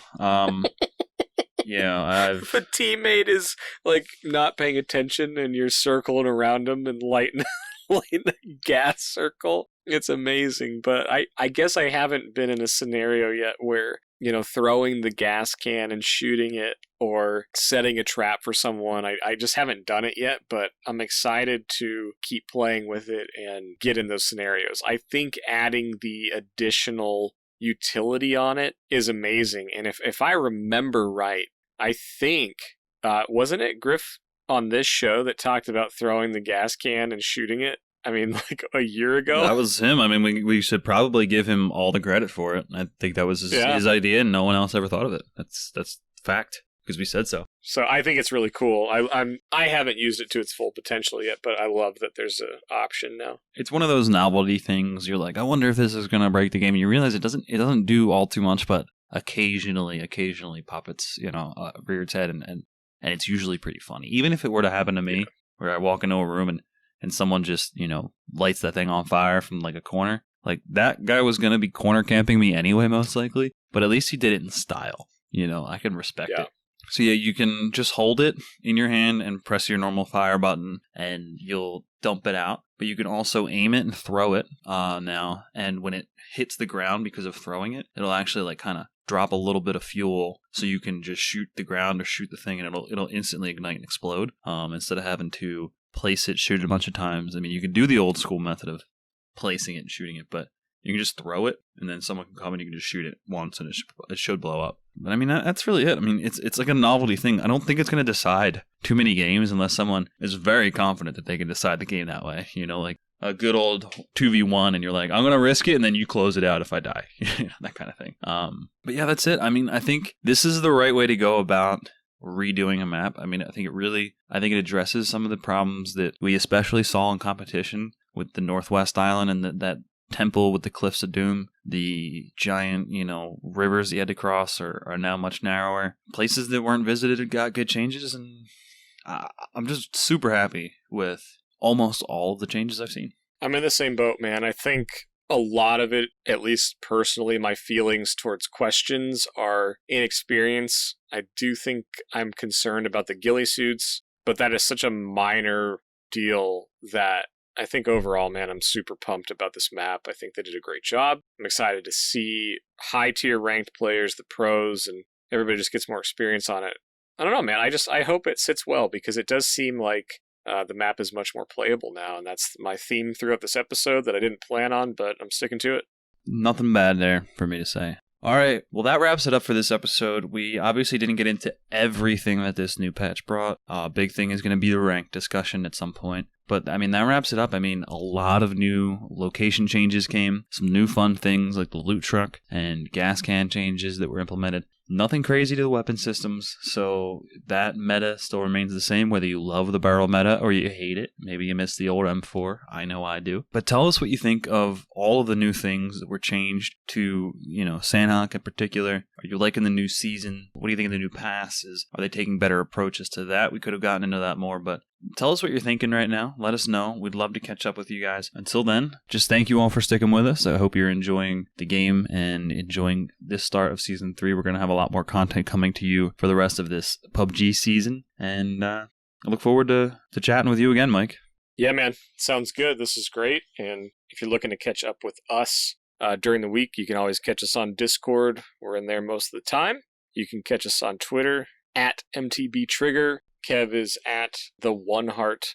Yeah, if a teammate is like not paying attention and you're circling around them and lighting a gas circle, it's amazing. But I guess I haven't been in a scenario yet where, throwing the gas can and shooting it or setting a trap for someone. I just haven't done it yet, but I'm excited to keep playing with it and get in those scenarios. I think adding the additional utility on it is amazing. And if I remember right, I think, wasn't it Griff on this show that talked about throwing the gas can and shooting it? I mean, like a year ago? That was him. I mean, we should probably give him all the credit for it. I think that was his idea, and no one else ever thought of it. That's fact, because we said so. So I think it's really cool. I haven't used it to its full potential yet, but I love that there's an option now. It's one of those novelty things. You're like, I wonder if this is going to break the game. And you realize it doesn't do all too much, but occasionally pop its rear its head, and it's usually pretty funny. Even if it were to happen to me, where I walk into a room and someone just lights that thing on fire from like a corner, like that guy was gonna be corner camping me anyway, most likely. But at least he did it in style. I can respect it. So yeah, you can just hold it in your hand and press your normal fire button, and you'll dump it out. But you can also aim it and throw it now. And when it hits the ground, because of throwing it, it'll actually like kind of drop a little bit of fuel, so you can just shoot the ground or shoot the thing, and it'll instantly ignite and explode. Instead of having to place it, shoot it a bunch of times. I mean, you can do the old school method of placing it and shooting it, but you can just throw it, and then someone can come and you can just shoot it once, and it should blow up. But I mean, that's really it. I mean, it's like a novelty thing. I don't think it's going to decide too many games unless someone is very confident that they can decide the game that way. Like a good old 2v1, and you're like, I'm going to risk it, and then you close it out if I die. That kind of thing. But yeah, that's it. I mean, I think this is the right way to go about redoing a map. I mean, I think it addresses some of the problems that we especially saw in competition with the Northwest Island and that temple with the Cliffs of Doom. The giant, rivers you had to cross are now much narrower. Places that weren't visited got good changes, and I'm just super happy with almost all of the changes I've seen. I'm in the same boat, man. I think a lot of it, at least personally, my feelings towards questions are inexperience. I do think I'm concerned about the ghillie suits, but that is such a minor deal that I think overall, man, I'm super pumped about this map. I think they did a great job. I'm excited to see high-tier ranked players, the pros, and everybody just gets more experience on it. I don't know, man. I hope it sits well, because it does seem like the map is much more playable now, and that's my theme throughout this episode that I didn't plan on, but I'm sticking to it. Nothing bad there for me to say. All right, well, that wraps it up for this episode. We obviously didn't get into everything that this new patch brought. Big thing is going to be the rank discussion at some point. But I mean, that wraps it up. I mean, a lot of new location changes came, some new fun things like the loot truck and gas can changes that were implemented. Nothing crazy to the weapon systems, so that meta still remains the same, whether you love the barrel meta or you hate it. Maybe you miss the old M4. I know I do. But tell us what you think of all of the new things that were changed to, Sanhok in particular. Are you liking the new season? What do you think of the new passes? Are they taking better approaches to that? We could have gotten into that more, but tell us what you're thinking right now. Let us know. We'd love to catch up with you guys. Until then, just thank you all for sticking with us. I hope you're enjoying the game and enjoying this start of Season 3. We're going to have a lot more content coming to you for the rest of this PUBG season. And I look forward to chatting with you again, Mike. Yeah, man. Sounds good. This is great. And if you're looking to catch up with us during the week, you can always catch us on Discord. We're in there most of the time. You can catch us on Twitter at MTBTrigger. Kev is at the1heart_,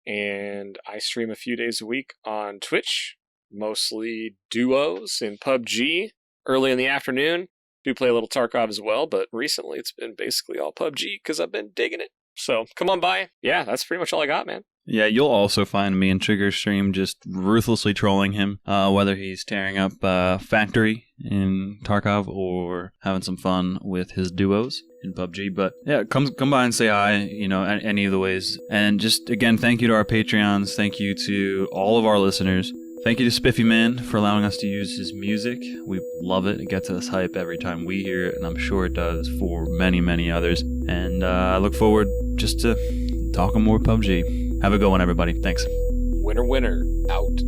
and I stream a few days a week on Twitch, mostly duos in PUBG, early in the afternoon. Do play a little Tarkov as well, but recently it's been basically all PUBG because I've been digging it. So come on by. Yeah, that's pretty much all I got, man. Yeah, you'll also find me in Trigger's stream just ruthlessly trolling him, whether he's tearing up Factory in Tarkov or having some fun with his duos in PUBG. But yeah, come by and say hi, any of the ways. And just, again, thank you to our Patreons. Thank you to all of our listeners. Thank you to Spiffy Man for allowing us to use his music. We love it. It gets us hype every time we hear it, and I'm sure it does for many, many others. And I look forward just to talking more PUBG. Have a good one, everybody. Thanks. Winner, out.